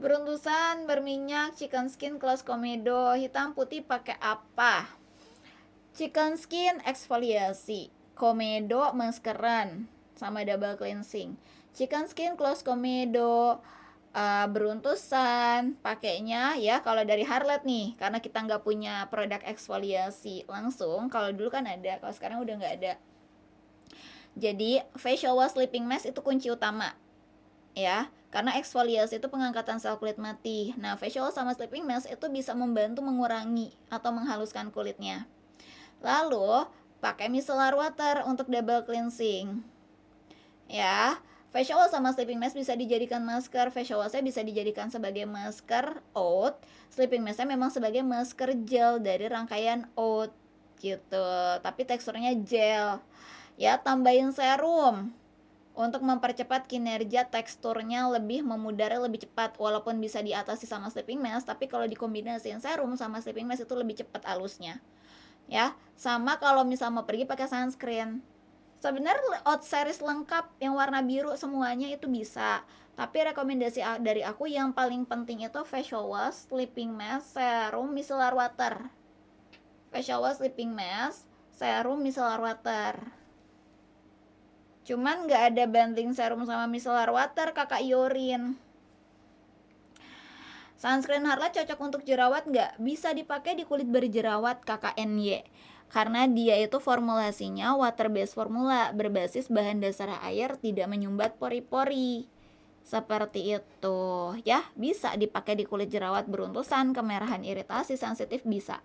Beruntusan, berminyak, chicken skin, close komedo, hitam putih pakai apa? Chicken skin eksfoliasi, komedo maskeran sama double cleansing. Chicken skin close komedo beruntusan pakainya ya kalau dari Harlet nih, karena kita nggak punya produk eksfoliasi langsung. Kalau dulu kan ada, kalau sekarang udah nggak ada. Jadi facial wash sleeping mask itu kunci utama ya, karena eksfoliasi itu pengangkatan sel kulit mati. Nah, facial wash sama sleeping mask itu bisa membantu mengurangi atau menghaluskan kulitnya. Lalu pakai micellar water untuk double cleansing ya. Facial wash sama sleeping mask bisa dijadikan masker. Facial washnya bisa dijadikan sebagai masker oat. Sleeping masknya memang sebagai masker gel dari rangkaian oat gitu, tapi teksturnya gel ya. Tambahin serum untuk mempercepat kinerja, teksturnya lebih memudar, lebih cepat. Walaupun bisa diatasi sama sleeping mask, tapi kalau dikombinasiin serum sama sleeping mask itu lebih cepat halusnya ya. Sama kalau misal mau pergi pakai sunscreen. Sebenarnya out series lengkap yang warna biru semuanya itu bisa, tapi rekomendasi dari aku yang paling penting itu facial wash, sleeping mask, serum, micellar water. Facial wash, sleeping mask, serum, micellar water. Cuman nggak ada banding serum sama micellar water, Kakak Yorin. Sunscreen Harlet cocok untuk jerawat nggak? Bisa dipakai di kulit berjerawat, Kakak NY. Karena dia itu formulasinya water based formula, berbasis bahan dasar air, tidak menyumbat pori-pori. Seperti itu ya, bisa dipakai di kulit jerawat beruntusan, kemerahan, iritasi, sensitif bisa.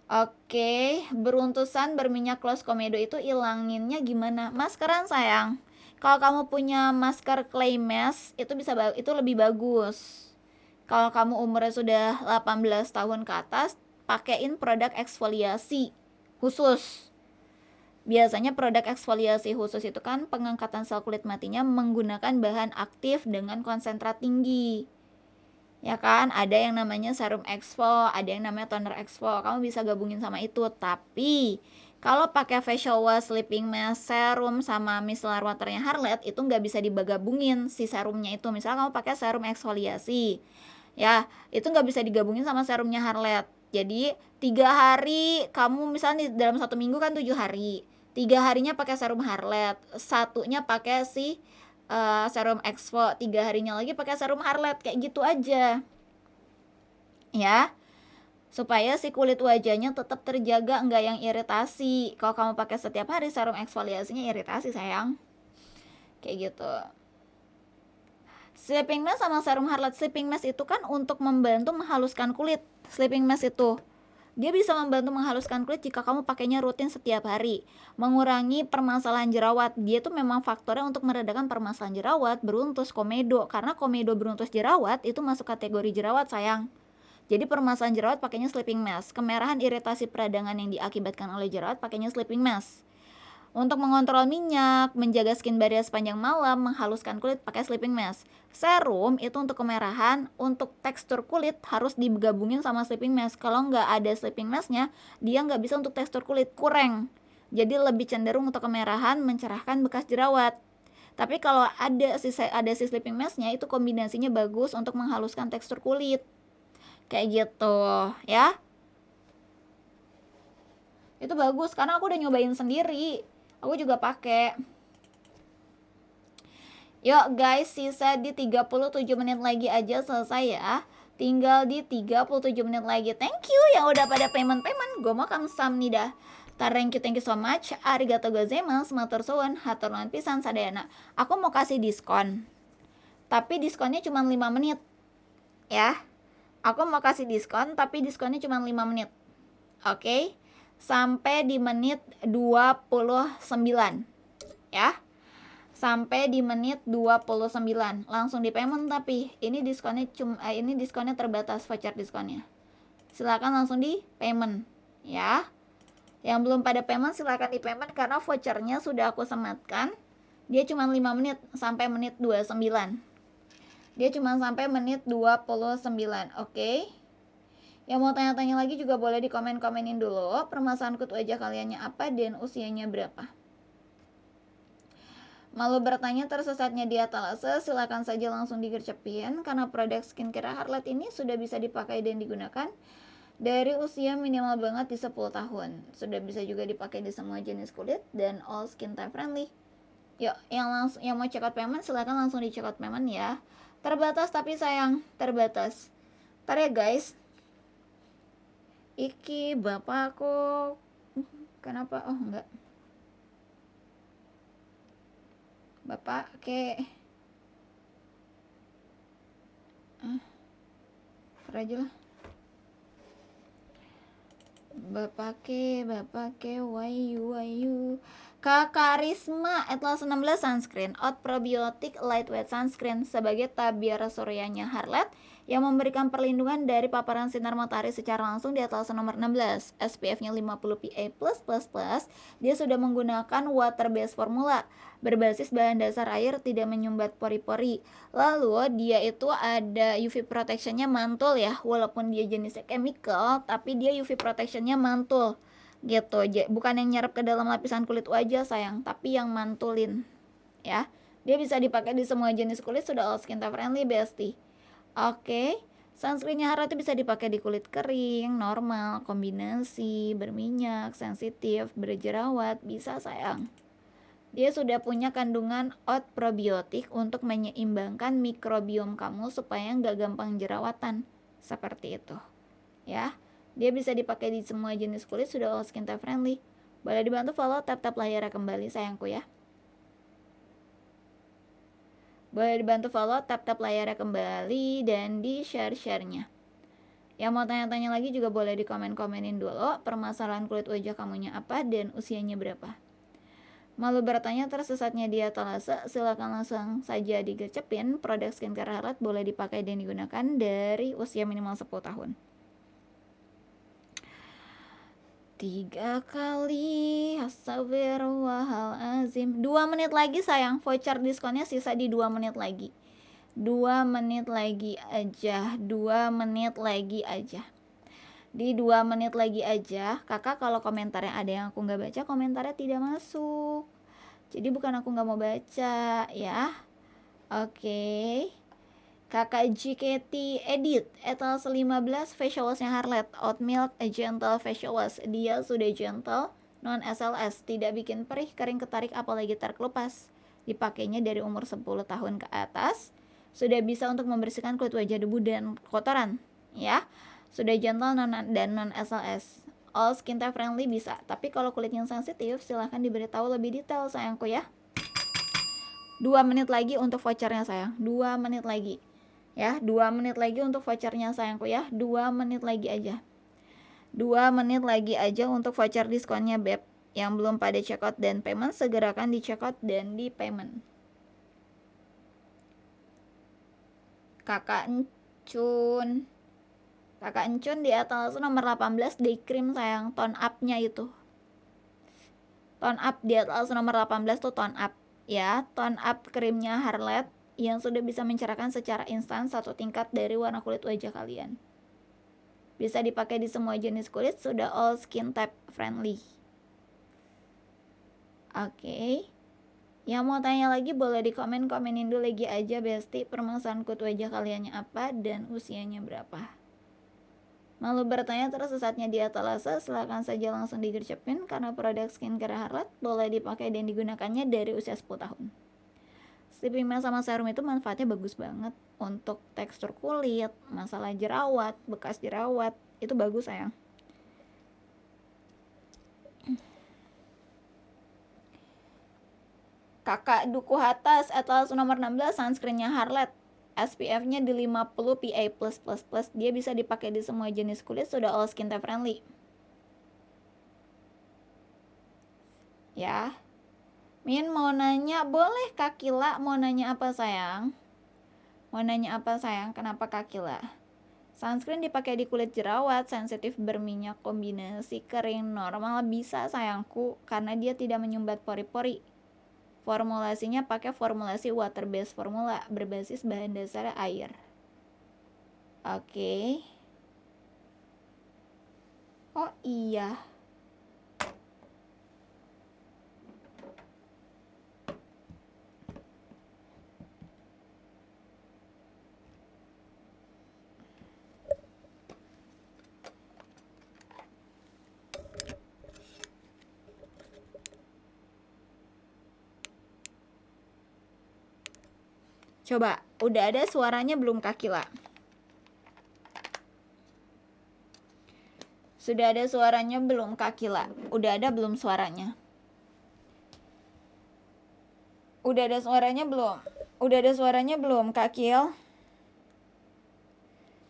Oke, beruntusan, berminyak, close komedo itu ilanginnya gimana? Maskeran sayang. Kalau kamu punya masker clay mask itu bisa, itu lebih bagus. Kalau kamu umurnya sudah 18 tahun ke atas, pakein produk eksfoliasi khusus. Biasanya produk eksfoliasi khusus itu kan pengangkatan sel kulit matinya menggunakan bahan aktif dengan konsentrat tinggi. Ya kan, ada yang namanya serum exfol, ada yang namanya toner exfol. Kamu bisa gabungin sama itu. Tapi kalau pakai facial wash, sleeping mask, serum sama micellar waternya Harlet itu nggak bisa digabungin si serumnya itu. Misalnya kamu pakai serum eksfoliasi, ya itu nggak bisa digabungin sama serumnya Harlet. Jadi 3 hari kamu misalnya dalam 1 minggu kan 7 hari, 3 harinya pakai serum Harlet, satunya pakai si serum exfo, 3 harinya lagi pakai serum Harlet, kayak gitu aja ya, supaya si kulit wajahnya tetap terjaga, nggak yang iritasi. Kalau kamu pakai setiap hari serum eksfoliasinya iritasi sayang, kayak gitu. Sleeping mask sama serum Harlet. Sleeping mask itu kan untuk membantu menghaluskan kulit. Sleeping mask itu dia bisa membantu menghaluskan kulit jika kamu pakainya rutin setiap hari, mengurangi permasalahan jerawat. Dia tuh memang faktornya untuk meredakan permasalahan jerawat, beruntus, komedo. Karena komedo, beruntus, jerawat itu masuk kategori jerawat sayang. Jadi permasalahan jerawat pakainya sleeping mask. Kemerahan, iritasi peradangan yang diakibatkan oleh jerawat pakainya sleeping mask. Untuk mengontrol minyak, menjaga skin barrier sepanjang malam, menghaluskan kulit pakai sleeping mask. Serum itu untuk kemerahan, untuk tekstur kulit harus digabungin sama sleeping mask. Kalau nggak ada sleeping masknya, dia nggak bisa untuk tekstur kulit, kurang. Jadi lebih cenderung untuk kemerahan, mencerahkan bekas jerawat. Tapi kalau ada si sleeping masknya, itu kombinasinya bagus untuk menghaluskan tekstur kulit. Kayak gitu ya. Itu bagus karena aku udah nyobain sendiri. Aku juga pakai. Yuk guys, sisa di 37 menit lagi aja selesai ya. Tinggal di 37 menit lagi. Thank you yang udah pada payment. Gue mau kamsahamnida. Thank you so much. Arigato gozaimasu, matur suwun, hatur nuhun pisan sadayana. Aku mau kasih diskon. Tapi diskonnya cuma 5 menit. Ya. Aku mau kasih diskon, tapi diskonnya cuma 5 menit. Oke. Sampai di menit 29 ya, sampai di menit 29 langsung di payment. Tapi ini diskonnya terbatas, voucher diskonnya. Silakan langsung di payment ya. Yang belum pada payment silakan di payment karena vouchernya sudah aku sematkan. Dia cuma 5 menit sampai menit 29. Dia cuma sampai menit 29. Oke. Yang mau tanya-tanya lagi juga boleh di komen-komenin dulu. Permasalahan kulit wajah kaliannya apa dan usianya berapa? Malu bertanya tersesatnya di etalase, silakan saja langsung digercepin karena produk skincare Harlet ini sudah bisa dipakai dan digunakan dari usia minimal banget di 10 tahun. Sudah bisa juga dipakai di semua jenis kulit dan all skin type friendly. Yuk, yang mau check out payment silakan langsung di check out payment ya. Terbatas tapi sayang, terbatas. Ntar ya guys. Iki bapakku kenapa? Oh enggak, bapak ke aja lah. Bapak ke wayu Kakak Risma Atlas 16 sunscreen Out Probiotic Lightweight Sunscreen sebagai tabir suryanya Harlet yang memberikan perlindungan dari paparan sinar matahari secara langsung di Atlas nomor 16. SPF-nya 50 PA+++. Dia sudah menggunakan water based formula berbasis bahan dasar air, tidak menyumbat pori-pori. Lalu dia itu ada UV protection-nya mantul ya, walaupun dia jenisnya chemical tapi dia UV protection-nya mantul gitu. Bukan yang nyerap ke dalam lapisan kulit wajah sayang, tapi yang mantulin ya. Dia bisa dipakai di semua jenis kulit, sudah all skin type friendly bestie. Oke. Sunscreennya Harlet itu bisa dipakai di kulit kering, normal, kombinasi, berminyak, sensitif, berjerawat, bisa sayang. Dia sudah punya kandungan oat probiotik untuk menyeimbangkan mikrobiom kamu supaya nggak gampang jerawatan. Seperti itu ya. Dia bisa dipakai di semua jenis kulit, sudah all skin type friendly. Boleh dibantu follow, tap-tap layarnya kembali sayangku ya. Boleh dibantu follow, tap-tap layarnya kembali, dan di share-share-nya. Yang mau tanya-tanya lagi juga boleh di komen-komenin dulu. Permasalahan kulit wajah kamunya apa dan usianya berapa. Malu bertanya tersesatnya di etalase, silakan langsung saja digercepin. Produk skincare Harlet boleh dipakai dan digunakan dari usia minimal 10 tahun. 3 kali, astagfirullahalazim. 2 menit lagi sayang, voucher diskonnya sisa di 2 menit lagi. 2 menit lagi aja, 2 menit lagi aja. Di 2 menit lagi aja, kakak kalau komentarnya ada yang aku nggak baca, komentarnya tidak masuk. Jadi bukan aku nggak mau baca ya. Oke. Kakak JKT Edit Etals 15 facial washnya Harlet Oat Milk Gentle facial wash. Dia sudah gentle, non SLS, tidak bikin perih, kering, ketarik, apalagi terkelupas. Dipakainya dari umur 10 tahun ke atas. Sudah bisa untuk membersihkan kulit wajah, debu dan kotoran ya. Sudah gentle dan non SLS. All skin type friendly bisa, tapi kalau kulit yang sensitif silahkan diberitahu lebih detail sayangku ya. 2 menit lagi untuk vouchernya sayang, 2 menit lagi ya, 2 menit lagi untuk vouchernya sayangku ya, 2 menit lagi aja, 2 menit lagi aja untuk voucher diskonnya beb. Yang belum pada checkout dan payment segerakan di checkout dan di payment. Kakak Encun di etalase nomor 18 day cream sayang, tone up nya itu, tone up di etalase nomor 18 tuh tone up ya. Tone up krimnya Harlet yang sudah bisa mencerahkan secara instan 1 tingkat dari warna kulit wajah kalian. Bisa dipakai di semua jenis kulit, sudah all skin type friendly. Oke. Yang mau tanya lagi boleh di komenin dulu lagi aja besti, permasalahan kulit wajah kaliannya apa dan usianya berapa. Malu bertanya tersesatnya di etalase, silakan saja langsung digercepin karena produk skincare Harlet boleh dipakai dan digunakannya dari usia 10 tahun. Sleeping mask sama serum itu manfaatnya bagus banget untuk tekstur kulit, masalah jerawat, bekas jerawat, itu bagus sayang. Kakak Duku Hatas etalase nomor 16 sunscreennya Harlet. SPF-nya di 50 PA+++. Dia bisa dipakai di semua jenis kulit, sudah all skin type friendly. Ya. Min mau nanya, boleh Kak Kila mau nanya apa sayang? Mau nanya apa sayang? Kenapa Kak Kila? Sunscreen dipakai di kulit jerawat, sensitif, berminyak, kombinasi kering, normal bisa sayangku karena dia tidak menyumbat pori-pori. Formulasinya pakai formulasi water based formula berbasis bahan dasar air. Oke. Oh iya. Coba, udah ada suaranya belum Kak Kila? Sudah ada suaranya belum Kak Kila? Udah ada belum suaranya? Udah ada suaranya belum? Udah ada suaranya belum Kak Kil?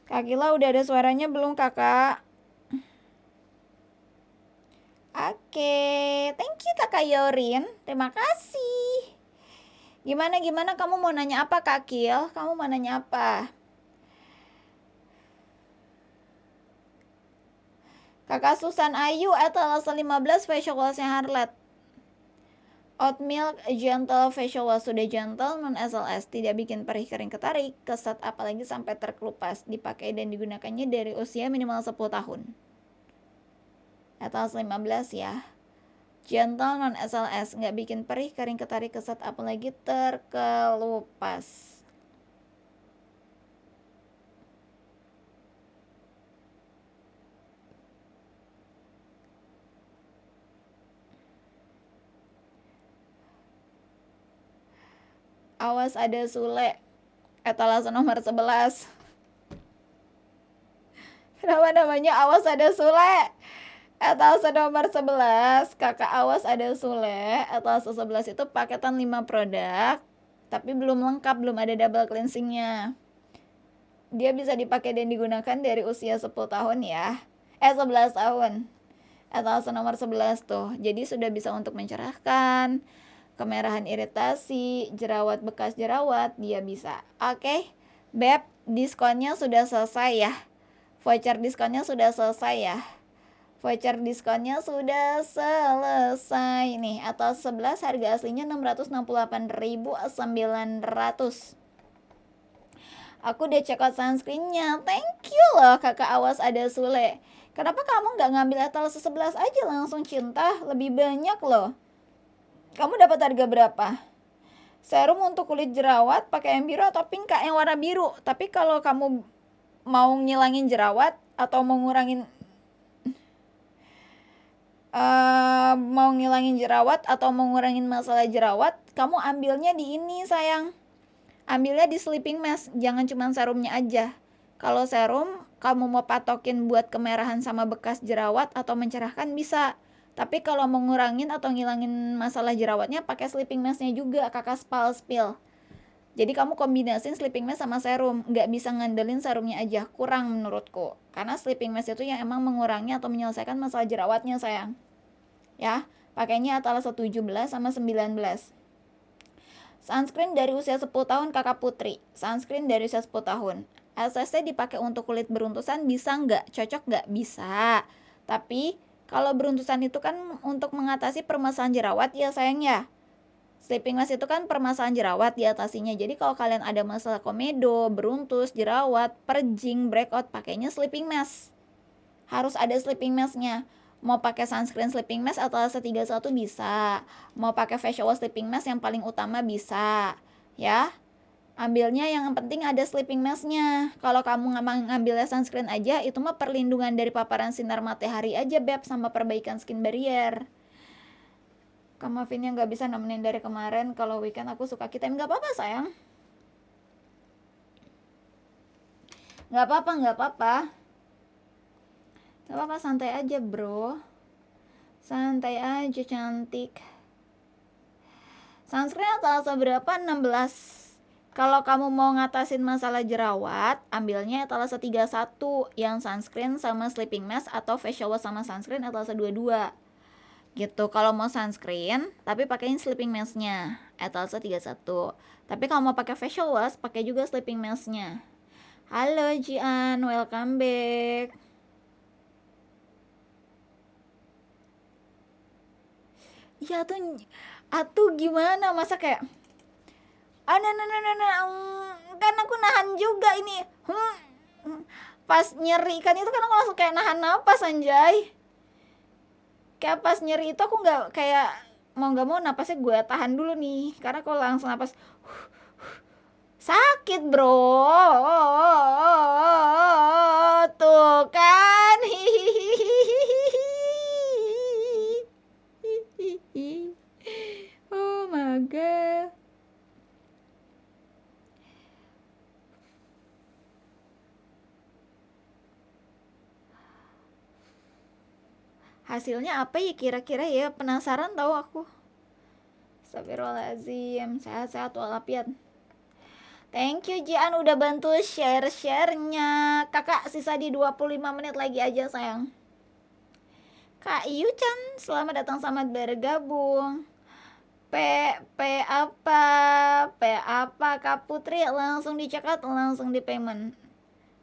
Kak Kila udah ada suaranya belum kakak? Oke, thank you Kakak Yorin. Terima kasih. Gimana kamu mau nanya apa Kak Kil? Kamu mau nanya apa? Kakak Susan Ayu etalase 15 facial washnya Harlet. Oat Milk Gentle facial wash, sudah gentle, non SLS, tidak bikin perih, kering, ketarik, keset, apalagi sampai terkelupas. Dipakai dan digunakannya dari usia minimal 10 tahun. Etalase 15 ya. Gentle, non SLS, nggak bikin perih, kering, ketarik, keset, apalagi terkelupas. Awas ada Sule, etalase nomor 11. Kenapa namanya awas ada Sule? Etalase nomor 11, kakak awas ada Sule. Etalase 11 itu paketan 5 produk, tapi belum lengkap, belum ada double cleansingnya. Dia bisa dipakai dan digunakan dari usia 10 tahun ya. 11 tahun. Etalase nomor 11 tuh. Jadi sudah bisa untuk mencerahkan, kemerahan iritasi, jerawat bekas jerawat, dia bisa. Oke, Beb, diskonnya sudah selesai ya. Voucher diskonnya sudah selesai ya. Voucher diskonnya sudah selesai nih. Atau 11 harga aslinya 668.900. Aku udah check out sunscreennya. Thank you loh kakak, awas ada Sule. Kenapa kamu nggak ngambil etalase 11 aja langsung Cinta? Lebih banyak loh. Kamu dapat harga berapa? Serum untuk kulit jerawat pakai yang biru atau pink kak? Yang warna biru. Tapi kalau kamu mau ngilangin jerawat atau mau ngurangin mau ngilangin jerawat atau mau ngurangin masalah jerawat, kamu ambilnya di ini sayang. Ambilnya di sleeping mask, jangan cuma serumnya aja. Kalau serum kamu mau patokin buat kemerahan sama bekas jerawat atau mencerahkan bisa. Tapi kalau mau ngurangin atau ngilangin masalah jerawatnya pakai sleeping masknya juga, kakak spill. Jadi kamu kombinasin sleeping mask sama serum, nggak bisa ngandelin serumnya aja, kurang menurutku. Karena sleeping mask itu yang emang mengurangi atau menyelesaikan masalah jerawatnya sayang. Ya, pakainya etalase 17 sama 19. Sunscreen dari usia 10 tahun kakak Putri. Sunscreen dari usia 10 tahun. SSC dipakai untuk kulit beruntusan bisa nggak? Cocok nggak? Bisa. Tapi kalau beruntusan itu kan untuk mengatasi permasalahan jerawat ya sayang ya. Sleeping mask itu kan permasalahan jerawat diatasinya. Jadi kalau kalian ada masalah komedo, beruntus, jerawat, perjing, breakout, pakainya sleeping mask. Harus ada sleeping masknya. Mau pakai sunscreen sleeping mask atau etalase 31 bisa. Mau pakai facial wash sleeping mask yang paling utama bisa. Ya. Ambilnya yang penting ada sleeping masknya. Kalau kamu ngambilnya sunscreen aja, itu mah perlindungan dari paparan sinar matahari aja Beb, sama perbaikan skin barrier. Kak Mavinnya nggak bisa nemenin dari kemarin. Kalau weekend aku suka kita nggak apa-apa sayang. Nggak apa-apa, nggak apa-apa. Gak apa-apa, santai aja bro. Santai aja cantik. Sunscreen etalase berapa? 16. Kalau kamu mau ngatasin masalah jerawat, ambilnya etalase 31 yang sunscreen sama sleeping mask, atau facial wash sama sunscreen etalase 22. Gitu. Kalau mau sunscreen tapi pakaiin sleeping masknya etalase 31. Tapi kalau mau pakai facial wash, pakai juga sleeping masknya. Halo Jian, welcome back. Ya atuh gimana masa kayak kan aku nahan juga ini. Pas nyeri kan itu kan aku langsung kayak nahan napas anjay. Kayak pas nyeri itu aku nggak kayak mau nggak mau napasnya gue tahan dulu nih, karena kalau langsung napas sakit bro. Tuh kan. Oh my god. Hasilnya apa ya kira-kira ya, penasaran tahu aku. Astagfirullahaladzim, sehat-sehat walafiat. Thank you Jian udah bantu share-sharenya. Kakak sisa di 25 menit lagi aja sayang. Kak Yu-chan, selamat datang, selamat bergabung. P apa Kak Putri, langsung dicekat, langsung di payment.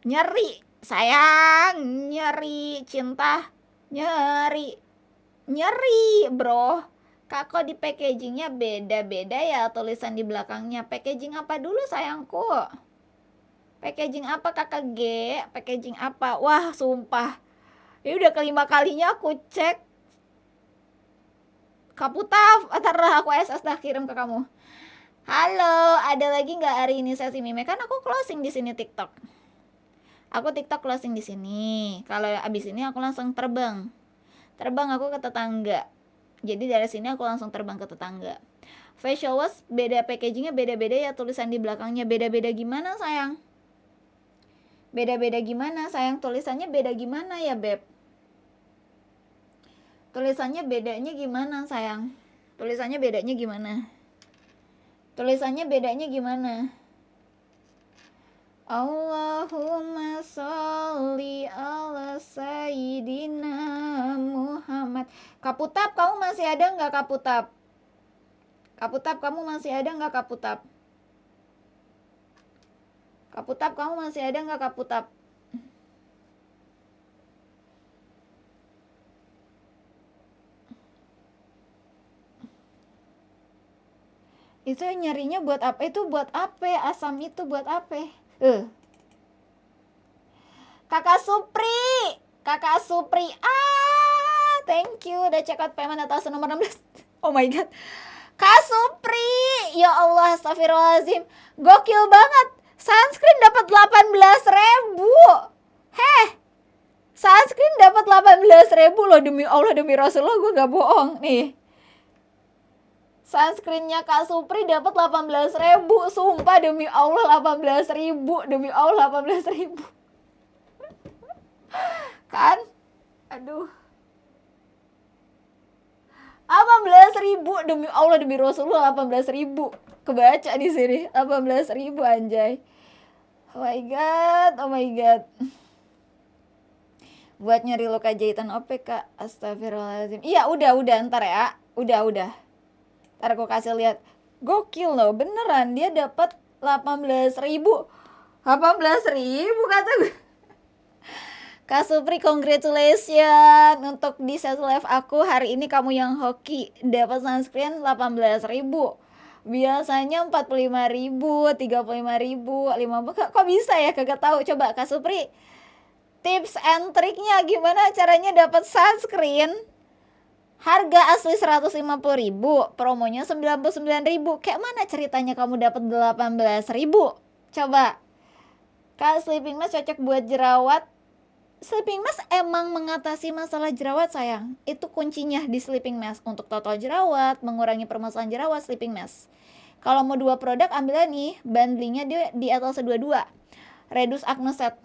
Nyeri sayang, nyeri Cinta, nyeri bro. Kak, kok di packagingnya beda-beda ya tulisan di belakangnya? Packaging apa dulu sayangku? Packaging apa kakak G? Packaging apa? Wah sumpah, ini udah kelima kalinya aku cek. Kaputaf, ntar aku SS dah kirim ke kamu. Halo, ada lagi nggak hari ini sesi mime? Kan aku closing di sini TikTok. Aku TikTok closing di sini. Kalau abis ini aku langsung terbang aku ke tetangga. Jadi dari sini aku langsung terbang ke tetangga. Facial wash beda packagingnya, beda-beda ya tulisan di belakangnya. Beda-beda gimana sayang? Beda-beda gimana sayang? Tulisannya beda gimana ya Beb? Tulisannya bedanya gimana sayang? Tulisannya bedanya gimana? Tulisannya bedanya gimana? Allahumma sholli ala sayyidina Muhammad. Kaputap, kamu masih ada nggak Kaputap? Kaputap, kamu masih ada nggak Kaputap? Kaputap, kamu masih ada nggak Kaputap? Itu nyarinya buat apa? Itu buat apa? Asam itu buat apa? Kakak Supri, Kakak Supri, thank you udah check out payment atas nomor 16. Oh my god, Kak Supri, ya Allah, astagfirullahaladzim, gokil banget, sunscreen dapat 18.000. Heh, sunscreen dapat 18.000 loh, demi Allah, demi Rasulullah, gue gak bohong nih. Sunscreennya Kak Supri dapat 18.000, sumpah demi Allah 18.000, demi Allah 18.000. Kan? Aduh. 18.000 demi Allah, demi Rasulullah 18.000. Kebaca di sini 18.000 anjay. Oh my god, oh my god. Buat nyari luka jahitan OPK, astagfirullahaladzim. Iya, udah ntar ya. Udah. Ntar aku kasih lihat. Gokil loh, beneran dia dapat 18.000. 18.000 kata gue. Kak Supri, congratulations untuk di set live aku hari ini, kamu yang hoki dapat sunscreen 18.000. Biasanya 45.000, 35.000, 50. Kok bisa ya? Kagak tahu. Coba Kak Supri, tips and triknya gimana caranya dapat sunscreen harga asli 150.000, promonya 99.000. Kayak mana ceritanya kamu dapat 18.000? Coba. Kak, sleeping mask cocok buat jerawat. Sleeping mask emang mengatasi masalah jerawat sayang. Itu kuncinya di sleeping mask. Untuk total jerawat, mengurangi permasalahan jerawat, sleeping mask. Kalau mau 2 produk, ambilnya nih, bundlingnya dia di atas 22. Reduce Acne Set.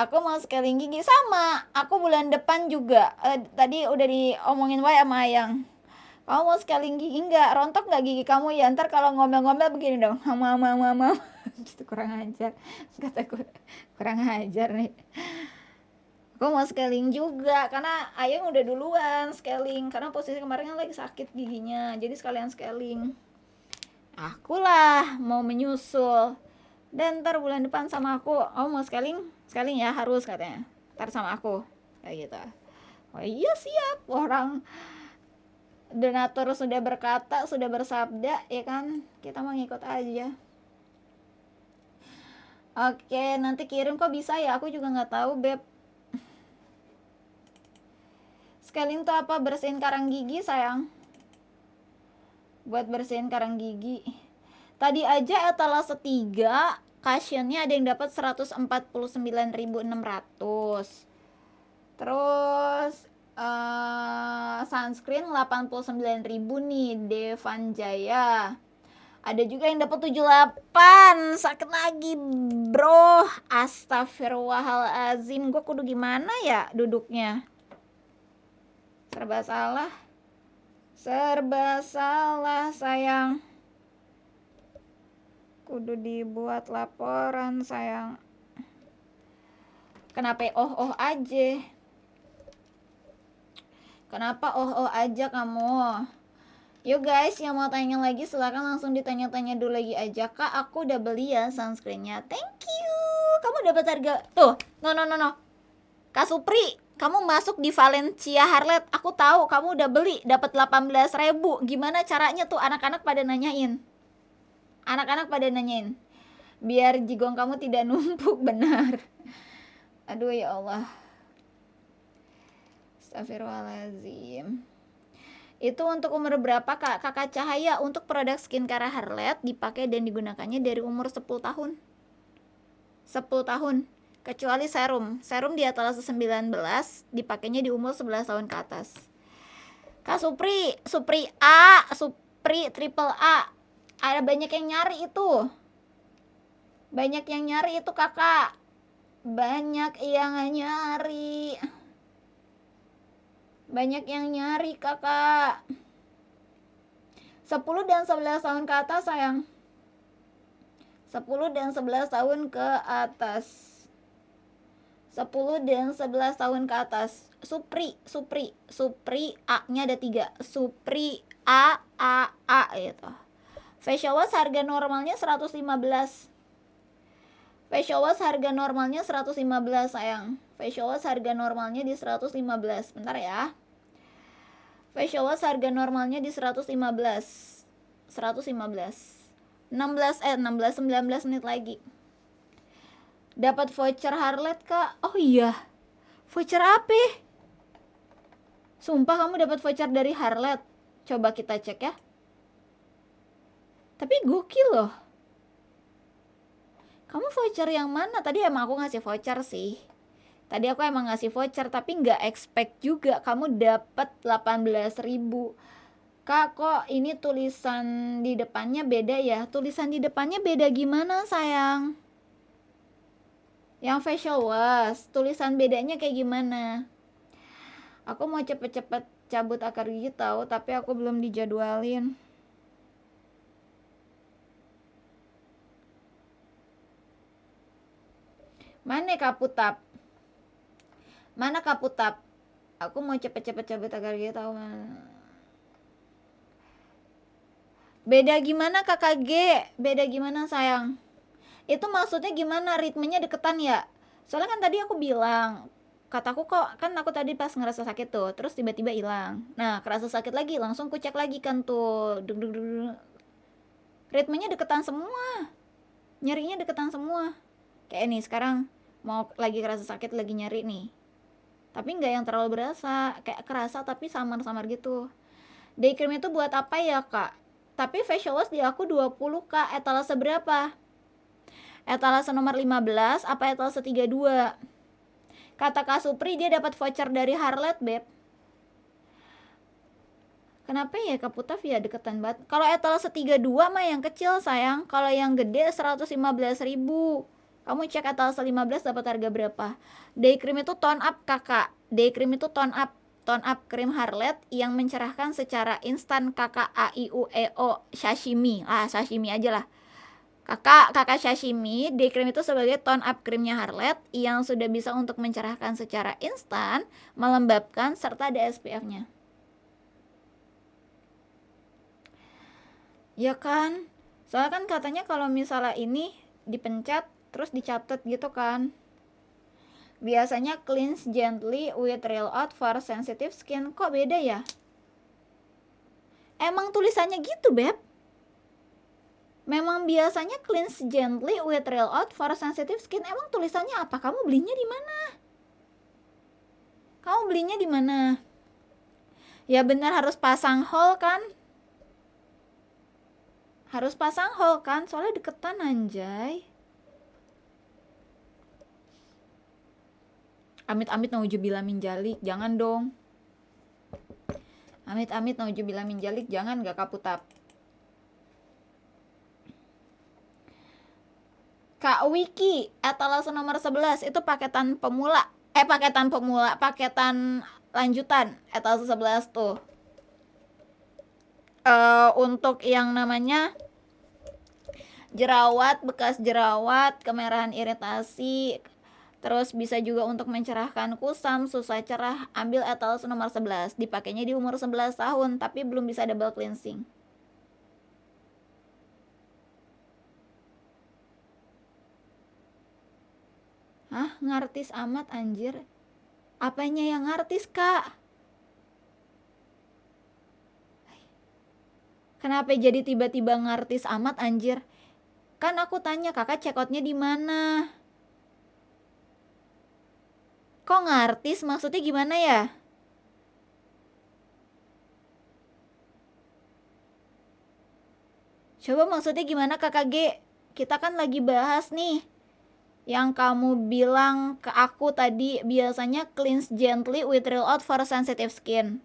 Aku mau scaling gigi sama. Aku bulan depan juga. Tadi udah diomongin wae sama Ayang. Kamu mau scaling gigi enggak? Rontok enggak gigi kamu ya? Ntar kalau ngomel-ngomel begini dong. Mama. Gitu, kurang ajar. Kataku kurang ajar nih. Aku mau scaling juga karena Ayang udah duluan scaling karena posisi kemarin lagi sakit giginya. Jadi sekalian scaling. Akulah mau menyusul. Dan ntar bulan depan sama aku. Oh mau scaling? Scaling ya harus katanya. Ntar sama aku. Kayak gitu. Oh iya siap, orang donatur sudah berkata, sudah bersabda, ya kan, kita mau ngikut aja. Oke, nanti kirim. Kok bisa ya, aku juga nggak tahu beb. Scaling tuh apa? Bersihin karang gigi sayang, buat bersihin karang gigi. Tadi aja etalase 3 cushionnya ada yang dapat 149.600. Terus sunscreen 89.000 nih, Devan Jaya. Ada juga yang dapat 78. Sakit lagi bro, astagfirullahalazim. Gue kudu gimana ya duduknya? Serba salah sayang. Kudu dibuat laporan sayang. Kenapa aja? Kenapa aja kamu? Yuk guys, yang mau tanya lagi silakan langsung ditanya-tanya dulu lagi aja. Kak, aku udah beli ya sunscreennya. Thank you. Kamu dapat harga tuh. No. Kak Supri, kamu masuk di Valencia Harlet. Aku tahu kamu udah beli, dapat 18.000. Gimana caranya tuh? Anak-anak pada nanyain. Biar jigong kamu tidak numpuk, benar. Aduh ya Allah. Astagfirullahaladzim. Itu untuk umur berapa Kak? Kakak Cahaya, untuk produk skincare Harlet dipakai dan digunakannya dari umur 10 tahun. 10 tahun. Kecuali serum. Serum di atas 19 dipakainya di umur 11 tahun ke atas. Kak Supri triple A. Ada banyak yang nyari itu. Kakak. Banyak yang nyari kakak. 10 dan 11 tahun ke atas sayang. 10 dan 11 tahun ke atas. 10 dan 11 tahun ke atas. Supri A-nya ada 3. Supri A gitu. Facial wash harga normalnya 115. Facial wash harga normalnya 115 sayang. Facial wash harga normalnya di 115. Bentar ya. Facial wash harga normalnya di 115. 19 menit lagi. Dapat voucher Harlet kak. Oh iya, voucher apa? Sumpah kamu dapat voucher dari Harlet. Coba kita cek ya. Tapi gokil loh. Kamu voucher yang mana? Tadi emang aku ngasih voucher sih. Tadi aku emang ngasih voucher, tapi nggak expect juga kamu dapat 18.000. Kak, kok ini tulisan di depannya beda ya? Tulisan di depannya beda gimana sayang? Yang facial wash, tulisan bedanya kayak gimana? Aku mau cepet-cepet cabut akar gigi tahu, tapi aku belum dijadwalin. Mana Kaputap? Mana Kaputap? Aku mau cepet-cepet cabut akar gigi tahu. Beda gimana KKG? Beda gimana sayang? Itu maksudnya gimana, ritmenya deketan ya? Soalnya kan tadi aku bilang, kataku kok, kan aku tadi pas ngerasa sakit tuh, terus tiba-tiba hilang. Nah, kerasa sakit lagi, langsung ku cek lagi kan tuh, ritmenya deketan semua, nyerinya deketan semua. Kayak nih sekarang mau lagi kerasa sakit, lagi nyeri nih, tapi nggak yang terlalu berasa, kayak kerasa tapi samar-samar gitu. Day cream itu buat apa ya kak? Tapi facial wash di aku 20 kak. Etalase berapa? Etalase nomor 15 apa etalase 32? Kata Kak Supri dia dapat voucher dari Harlet, Beb. Kenapa ya Kak Putaf ya deketan banget? Kalau etalase 32 mah yang kecil sayang. Kalau yang gede 115.000. Kamu cek etalase 15 dapat harga berapa? Day cream itu tone up kakak. Day cream itu tone up. Tone up krim Harlet yang mencerahkan secara instan kakak. A-I-U-E-O sashimi. Sashimi aja lah. Kakak sashimi, day cream itu sebagai tone up krimnya Harlet yang sudah bisa untuk mencerahkan secara instan, melembabkan, serta ada SPF-nya. Ya kan? Soalnya kan katanya kalau misalnya ini dipencet terus dicatat gitu kan. Biasanya cleanse gently with real out for sensitive skin. Kok beda ya? Emang tulisannya gitu, Beb? Memang biasanya cleanse gently with real out for sensitive skin. Emang tulisannya apa? Kamu belinya di mana? Kamu belinya di mana? Ya benar harus pasang hole kan? Harus pasang hole kan? Soalnya deketan anjay. Amit-amit naujubillah min jalik, jangan dong. Amit-amit naujubillah min jalik, jangan gak Kaputap. Kak Wiki, etalase nomor 11 itu paketan pemula. Paketan lanjutan etalase 11 tuh. Untuk yang namanya jerawat, bekas jerawat, kemerahan iritasi, terus bisa juga untuk mencerahkan kusam, susah cerah, ambil etalase nomor 11. Dipakainya di umur 11 tahun, tapi belum bisa double cleansing. Hah? Ngartis amat anjir. Apanya yang ngartis kak? Kenapa jadi tiba-tiba ngartis amat anjir? Kan aku tanya kakak check outnya di mana? Kok ngartis maksudnya gimana ya? Coba maksudnya gimana kakak G? Kita kan lagi bahas nih. Yang kamu bilang ke aku tadi biasanya cleanse gently with real out for sensitive skin.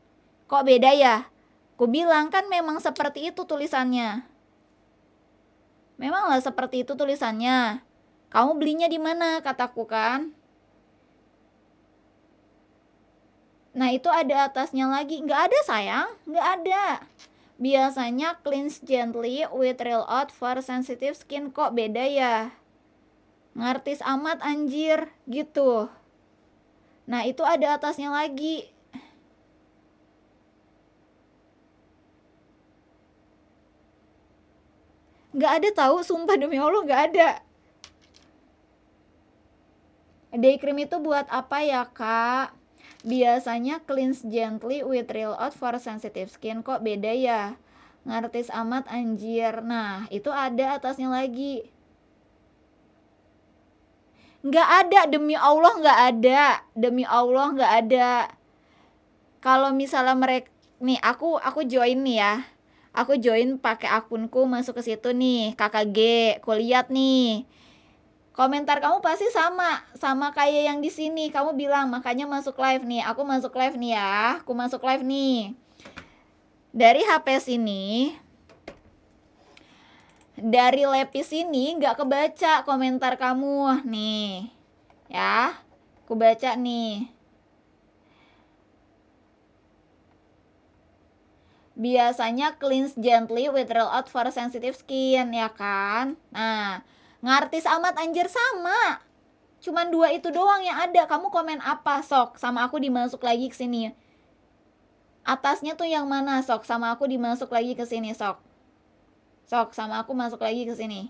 Kok beda ya? Ku bilang kan memang seperti itu tulisannya. Memanglah seperti itu tulisannya. Kamu belinya di mana kataku kan? Nah itu ada atasnya lagi. Nggak ada sayang, nggak ada. Biasanya cleanse gently with real out for sensitive skin. Kok beda ya? Ngartis amat anjir gitu. Nah itu ada atasnya lagi. Nggak ada tahu, sumpah demi Allah nggak ada. Day cream itu buat apa ya kak? Biasanya cleanse gently with real out for sensitive skin. Kok beda ya? Ngartis amat anjir. Nah itu ada atasnya lagi. Nggak ada, demi Allah nggak ada. Demi Allah nggak ada. Kalau misalnya mereka nih, aku join nih ya. Aku join pakai akunku, masuk ke situ nih, KKG. Aku lihat nih. Komentar kamu pasti sama kayak yang di sini. Kamu bilang makanya masuk live nih. Aku masuk live nih ya. Aku masuk live nih. Dari HP sini, dari Lepis ini nggak kebaca komentar kamu nih. Ya, aku baca nih. Biasanya cleanse gently with roll out for sensitive skin, ya kan? Nah, ngartis amat anjir sama. Cuman 2 itu doang yang ada. Kamu komen apa sok? Sama aku dimasuk lagi ke sini. Atasnya tuh yang mana sok? Sama aku dimasuk lagi ke sini sok. Sok sama aku masuk lagi ke sini.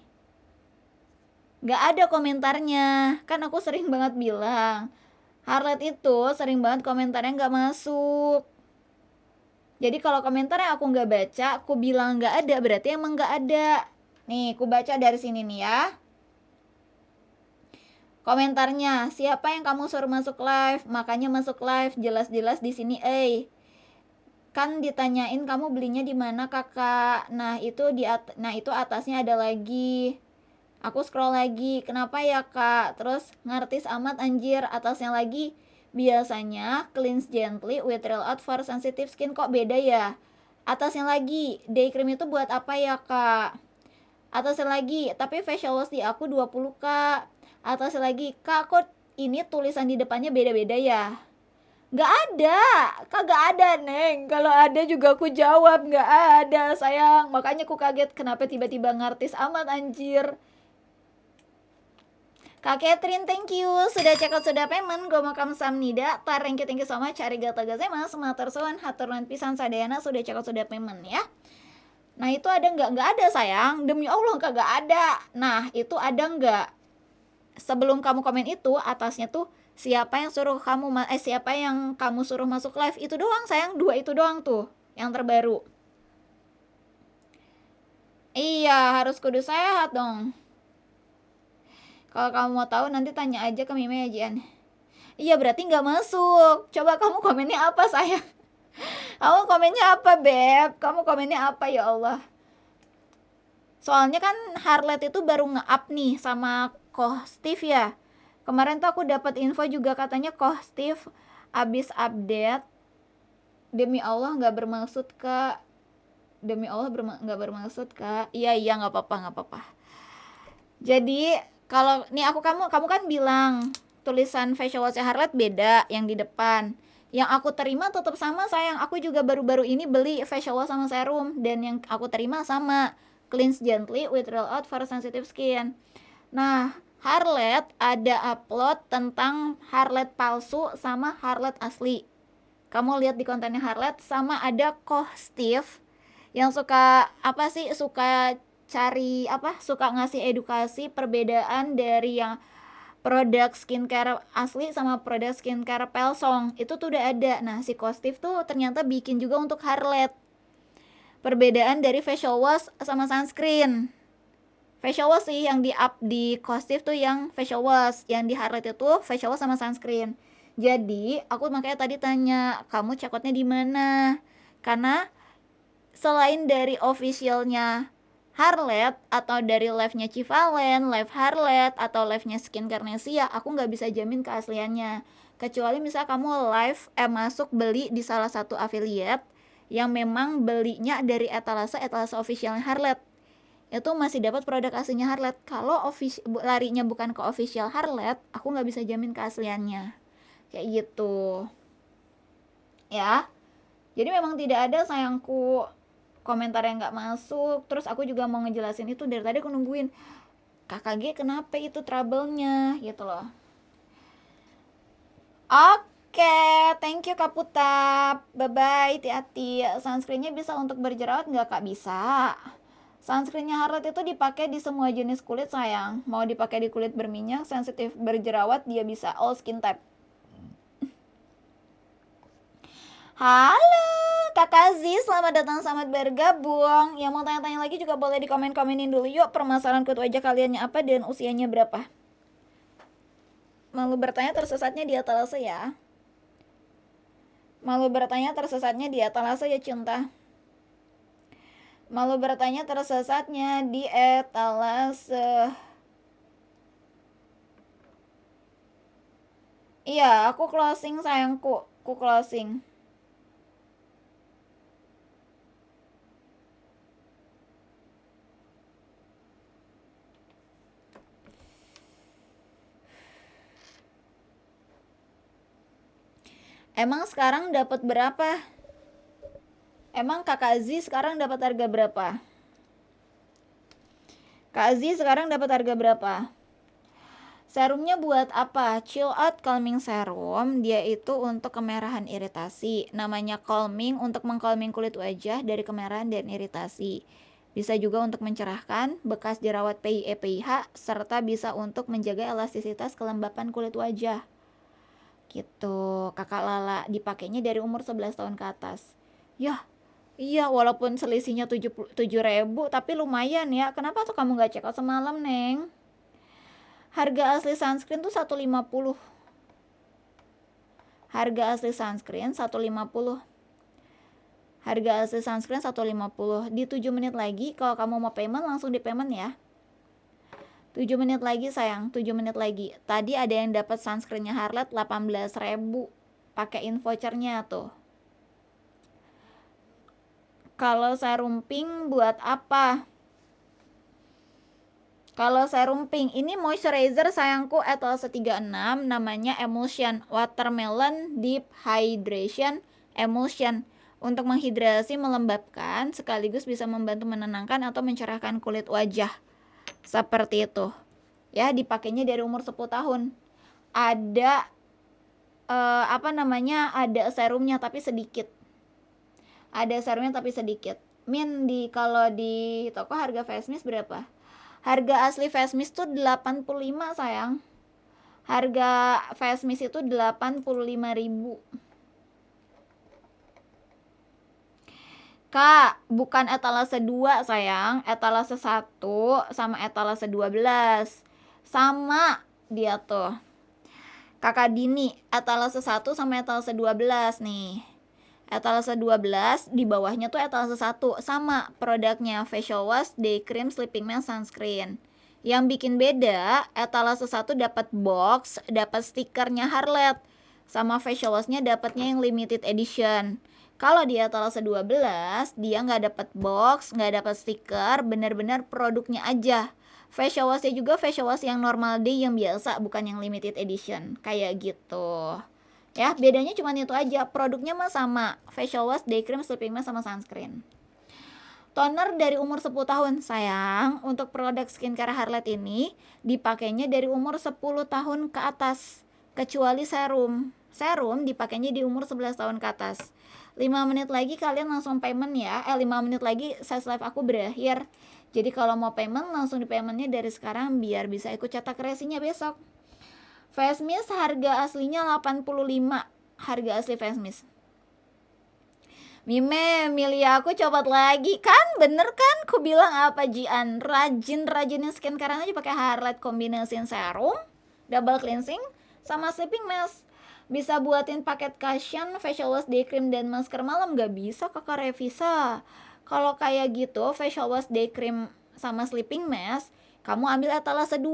Gak ada komentarnya. Kan aku sering banget bilang. Harlet itu sering banget komentarnya gak masuk. Jadi kalau komentarnya aku gak baca, aku bilang gak ada, berarti emang gak ada. Nih, aku baca dari sini nih ya. Komentarnya, siapa yang kamu suruh masuk live? Makanya masuk live, jelas-jelas di sini, kan ditanyain kamu belinya di mana kakak. Nah itu atasnya ada lagi. Aku scroll lagi, kenapa ya kak? Terus ngartis amat anjir, atasnya lagi. Biasanya cleanse gently with real out for sensitive skin. Kok beda ya? Atasnya lagi, day cream itu buat apa ya kak? Atasnya lagi, tapi facial wash di aku 20 kak. Atasnya lagi, kak kok ini tulisan di depannya beda-beda ya? Gak ada, kagak ada neng. Kalau ada juga aku jawab gak ada sayang. Makanya aku kaget kenapa tiba-tiba ngartis amat anjir. Kak Catherine, thank you sudah check out, sudah payment. Gue mau kamsahamnida. Thank you so much. Arigatou gozaimasu. Matur suwun, hatur nuhun pisan sadayana sudah check out, sudah payment ya. Nah itu ada nggak? Nggak ada sayang. Demi Allah kagak ada. Nah itu ada nggak? Sebelum kamu komen itu atasnya tuh siapa yang kamu suruh masuk live, itu doang sayang. 2 itu doang tuh yang terbaru. Iya harus kudu sehat dong. Kalau kamu mau tahu nanti tanya aja ke Mime ya Jian. Iya berarti nggak masuk. Coba kamu komennya apa sayang? Kamu komennya apa beb? Kamu komennya apa ya Allah? Soalnya kan Harlet itu baru nge-up nih sama Koh Steve ya. Kemarin tuh aku dapat info juga katanya Koh Steve abis update. Demi Allah nggak bermaksud kak. Demi Allah nggak bermaksud kak. Iya nggak apa-apa. Jadi kalau nih kamu kan bilang tulisan facial wash Harlet beda yang di depan. Yang aku terima tetap sama sayang. Aku juga baru-baru ini beli facial wash sama serum dan yang aku terima sama cleanse gently with real out for sensitive skin. Nah, Harlet ada upload tentang Harlet palsu sama Harlet asli. Kamu lihat di kontennya Harlet, sama ada Koh Steve yang suka suka ngasih edukasi perbedaan dari yang produk skincare asli sama produk skincare Pelsong. Itu tuh udah ada. Nah, si Koh Steve tuh ternyata bikin juga untuk Harlet. Perbedaan dari facial wash sama sunscreen. Facial wash sih yang di-up di Koh Steve tuh yang facial wash, yang di Harlet itu facial wash sama sunscreen. Jadi, aku makanya tadi tanya, kamu check outnya di mana? Karena selain dari officialnya Harlet atau dari live-nya Civalen, live Harlet atau live-nya Skin Carnesia, aku nggak bisa jamin keasliannya. Kecuali misal kamu live masuk beli di salah satu affiliate yang memang belinya dari etalase officialnya Harlet, itu masih dapat produk aslinya Harlet. Kalau larinya bukan ke official Harlet, aku nggak bisa jamin keasliannya. Kayak gitu ya. Jadi memang tidak ada sayangku komentar yang nggak masuk. Terus aku juga mau ngejelasin itu dari tadi, aku nungguin KKG kenapa itu trouble-nya gitu loh. Oke, thank you Kak Puta. Bye-bye, hati-hati. Sunscreennya bisa untuk berjerawat nggak Kak? Bisa. Sunscreennya Harlet itu dipakai di semua jenis kulit sayang. Mau dipakai di kulit berminyak, sensitif, berjerawat, dia bisa. All skin type. Halo Kak Aziz, selamat datang, selamat bergabung. Yang mau tanya-tanya lagi juga boleh di komen-komenin dulu yuk. Permasalahan kulit wajah kaliannya apa dan usianya berapa? Malu bertanya tersesatnya di etalase ya. Malu bertanya tersesatnya di etalase ya cinta. Malu bertanya tersesatnya di etalase. Iya, aku closing sayangku. Aku closing. Emang sekarang dapat berapa? Emang Kakak Aziz sekarang dapat harga berapa? Kak Aziz sekarang dapat harga berapa? Serumnya buat apa? Chill Out Calming Serum. Dia itu untuk kemerahan iritasi. Namanya calming, untuk mengcalming kulit wajah dari kemerahan dan iritasi. Bisa juga untuk mencerahkan bekas jerawat PIE PIH, serta bisa untuk menjaga elastisitas kelembapan kulit wajah. Gitu. Kakak Lala dipakainya dari umur 11 tahun ke atas. Yah, iya, walaupun selisihnya 7.000, tapi lumayan ya. Kenapa tuh kamu gak check out semalam, Neng? Harga asli sunscreen tuh 150. Harga asli sunscreen 150. Harga asli sunscreen 150. Di 7 menit lagi, kalau kamu mau payment, langsung di payment ya. 7 menit lagi sayang, 7 menit lagi. Tadi ada yang dapat sunscreennya Harlet 18.000. Pakein vouchernya tuh. Kalau serum pink buat apa? Kalau serum pink ini moisturizer sayangku etalase 36, namanya Emulsion Watermelon Deep Hydration Emulsion. Untuk menghidrasi, melembabkan, sekaligus bisa membantu menenangkan atau mencerahkan kulit wajah. Seperti itu. Ya, dipakainya dari umur 10 tahun. Ada ada serumnya tapi sedikit. Ada serumnya tapi sedikit. Kalau di toko harga face mist berapa? Harga asli face mist tuh 85 sayang. Harga face mist itu 85.000. Kak, bukan etalase 2 sayang, etalase 1 sama etalase 12. Sama dia tuh. Kakak Dini, etalase 1 sama etalase 12 nih. Etalase 12 di bawahnya tuh etalase 1, sama produknya facial wash, day cream, sleeping mask, sunscreen. Yang bikin beda, etalase 1 dapat box, dapat stikernya Harlet. Sama facial washnya dapatnya yang limited edition. Kalau di etalase 12, dia nggak dapat box, nggak dapat stiker, bener-bener produknya aja. Facial washnya juga facial wash yang normal day, yang biasa, bukan yang limited edition. Kayak gitu. Ya, bedanya cuma itu aja. Produknya mah sama. Facial wash, day cream, sleeping mask, sama sunscreen. Toner dari umur 10 tahun, sayang. Untuk produk skincare Harlet ini dipakainya dari umur 10 tahun ke atas. Kecuali serum. Serum dipakainya di umur 11 tahun ke atas. 5 menit lagi kalian langsung payment ya. 5 menit lagi sales live aku berakhir. Jadi kalau mau payment, langsung di paymentnya dari sekarang biar bisa ikut cetak resinya besok. Face mist harga aslinya 85. Harga asli face mist. Mime, milih aku copot lagi. Kan bener kan? Ku bilang apa Jian? Rajin-rajinin skincare aja pakai Harlet, kombinasiin serum, double cleansing, sama sleeping mask. Bisa buatin paket cushion, facial wash, day cream, dan masker malam. Gak bisa kakak Revisa. Kalau kayak gitu, facial wash, day cream, sama sleeping mask, kamu ambil etalase 2.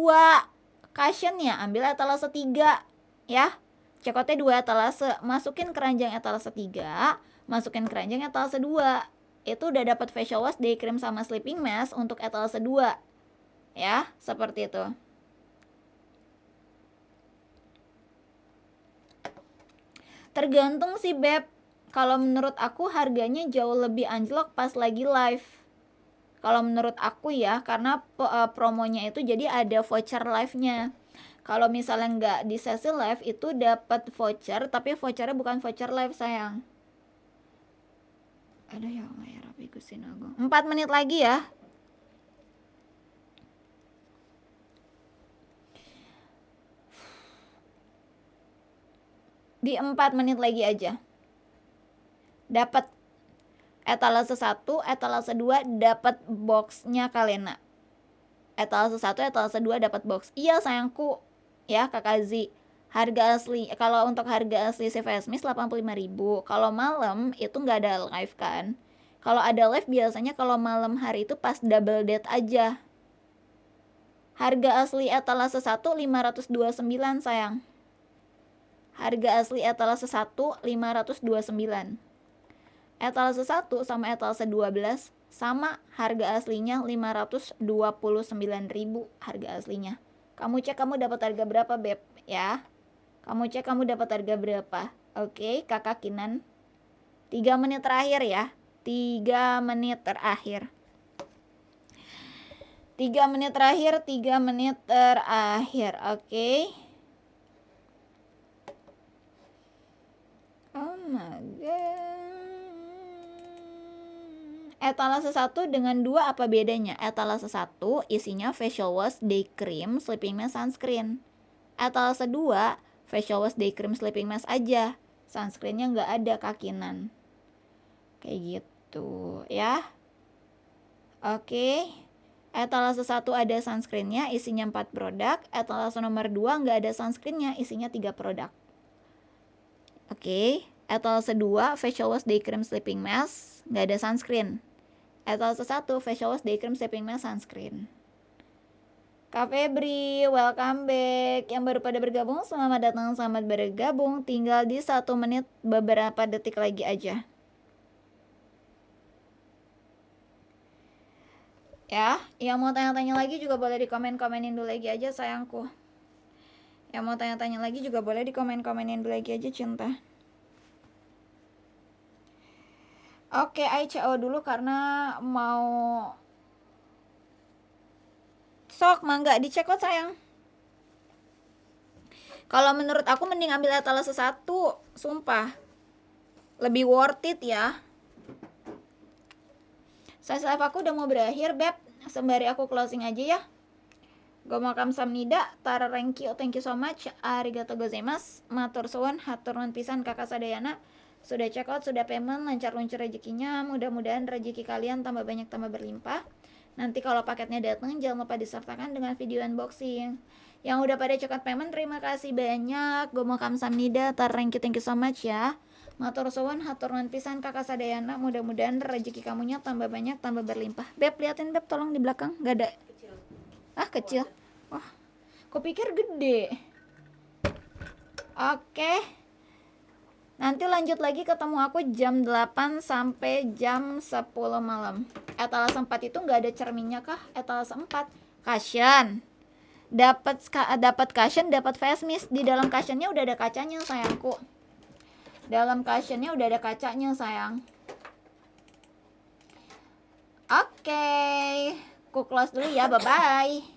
Cushionnya ambil etalase 3. Ya, cekotnya 2 etalase. Masukin keranjang etalase 3, masukin keranjang etalase 2. Itu udah dapat facial wash, day cream, sama sleeping mask untuk etalase 2. Ya, seperti itu. Tergantung sih Beb. Kalau menurut aku harganya jauh lebih anjlok pas lagi live. Kalau menurut aku ya, karena promonya itu jadi ada voucher live-nya. Kalau misalnya nggak di sesi live itu dapat voucher, tapi vouchernya bukan voucher live sayang. Aduh ya Allah ya Rabbi Gusti Agung. 4 menit lagi ya. Di 4 menit lagi aja. Dapat etalase 1, etalase 2 dapat boxnya Kalena. Etalase 1, etalase 2 dapat box. Iya sayangku. Ya Kakak Z. Harga asli, kalau untuk harga asli CVS Miss 85.000. Kalau malam itu nggak ada live kan. Kalau ada live biasanya kalau malam hari itu pas double date aja. Harga asli etalase 1 529 sayang. Harga asli etalase 1 529. Etalase 1 sama etalase 12 sama harga aslinya 529.000 harga aslinya. Kamu cek kamu dapat harga berapa, Beb, ya. Kamu cek kamu dapat harga berapa. Oke, Kakak Kinan. 3 menit terakhir ya. 3 menit terakhir. 3 menit terakhir, 3 menit terakhir. Oke. Oh my god. Etalase 1 dengan 2 apa bedanya? Etalase 1 isinya facial wash, day cream, sleeping mask, sunscreen. Etalase 2 facial wash, day cream, sleeping mask aja. Sunscreennya nggak ada kakinan. Kayak gitu ya. Oke. Etalase 1 ada sunscreennya, isinya 4 produk. Etalase nomor 2 nggak ada sunscreennya, isinya 3 produk. Oke. Etalase 2 facial wash, day cream, sleeping mask, nggak ada sunscreen. Etalase 1 facial wash, day cream, sleeping mask, sunscreen. Kak Febri, welcome back. Yang baru pada bergabung, selamat datang, selamat bergabung. Tinggal di 1 menit beberapa detik lagi aja. Ya, yang mau tanya-tanya lagi juga boleh di komen-komenin dulu lagi aja sayangku. Yang mau tanya-tanya lagi juga boleh di komen-komenin dulu lagi aja cinta. Oke, ICO dulu karena mau sok mangga dicek kok sayang. Kalau menurut aku mending ambil etalase 1, sumpah. Lebih worth it ya. Sesi live aku udah mau berakhir, Beb. Sembari aku closing aja ya. Gomo kamsamnida, tara thank you so much. Arigato gozaimasu. Matur suwun, hatur nuhun pisan Kakak Sadayana. Sudah check out, sudah payment, lancar luncur rezekinya. Mudah-mudahan rezeki kalian tambah banyak, tambah berlimpah. Nanti kalau paketnya datang, jangan lupa disertakan dengan video unboxing. Yang udah pada check out payment, terima kasih banyak. Gomo kamsamnida, tara thank you so much ya. Matur suwun, hatur nuhun pisan Kakak Sadayana. Mudah-mudahan rezeki kamunya tambah banyak, tambah berlimpah. Beb, liatin Beb, tolong di belakang, nggak ada. Kecil. Wah, kupikir gede. Oke. Nanti lanjut lagi ketemu aku jam 8 sampai jam 10 malam. Etalase 4 itu nggak ada cerminnya kah? Etalase 4 cushion. Dapat cushion, dapat face mist. Di dalam cushionnya udah ada kacanya sayangku. Dalam cushionnya udah ada kacanya sayang. Oke. Ku close dulu ya, bye-bye.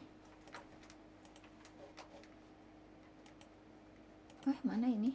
Mana ini?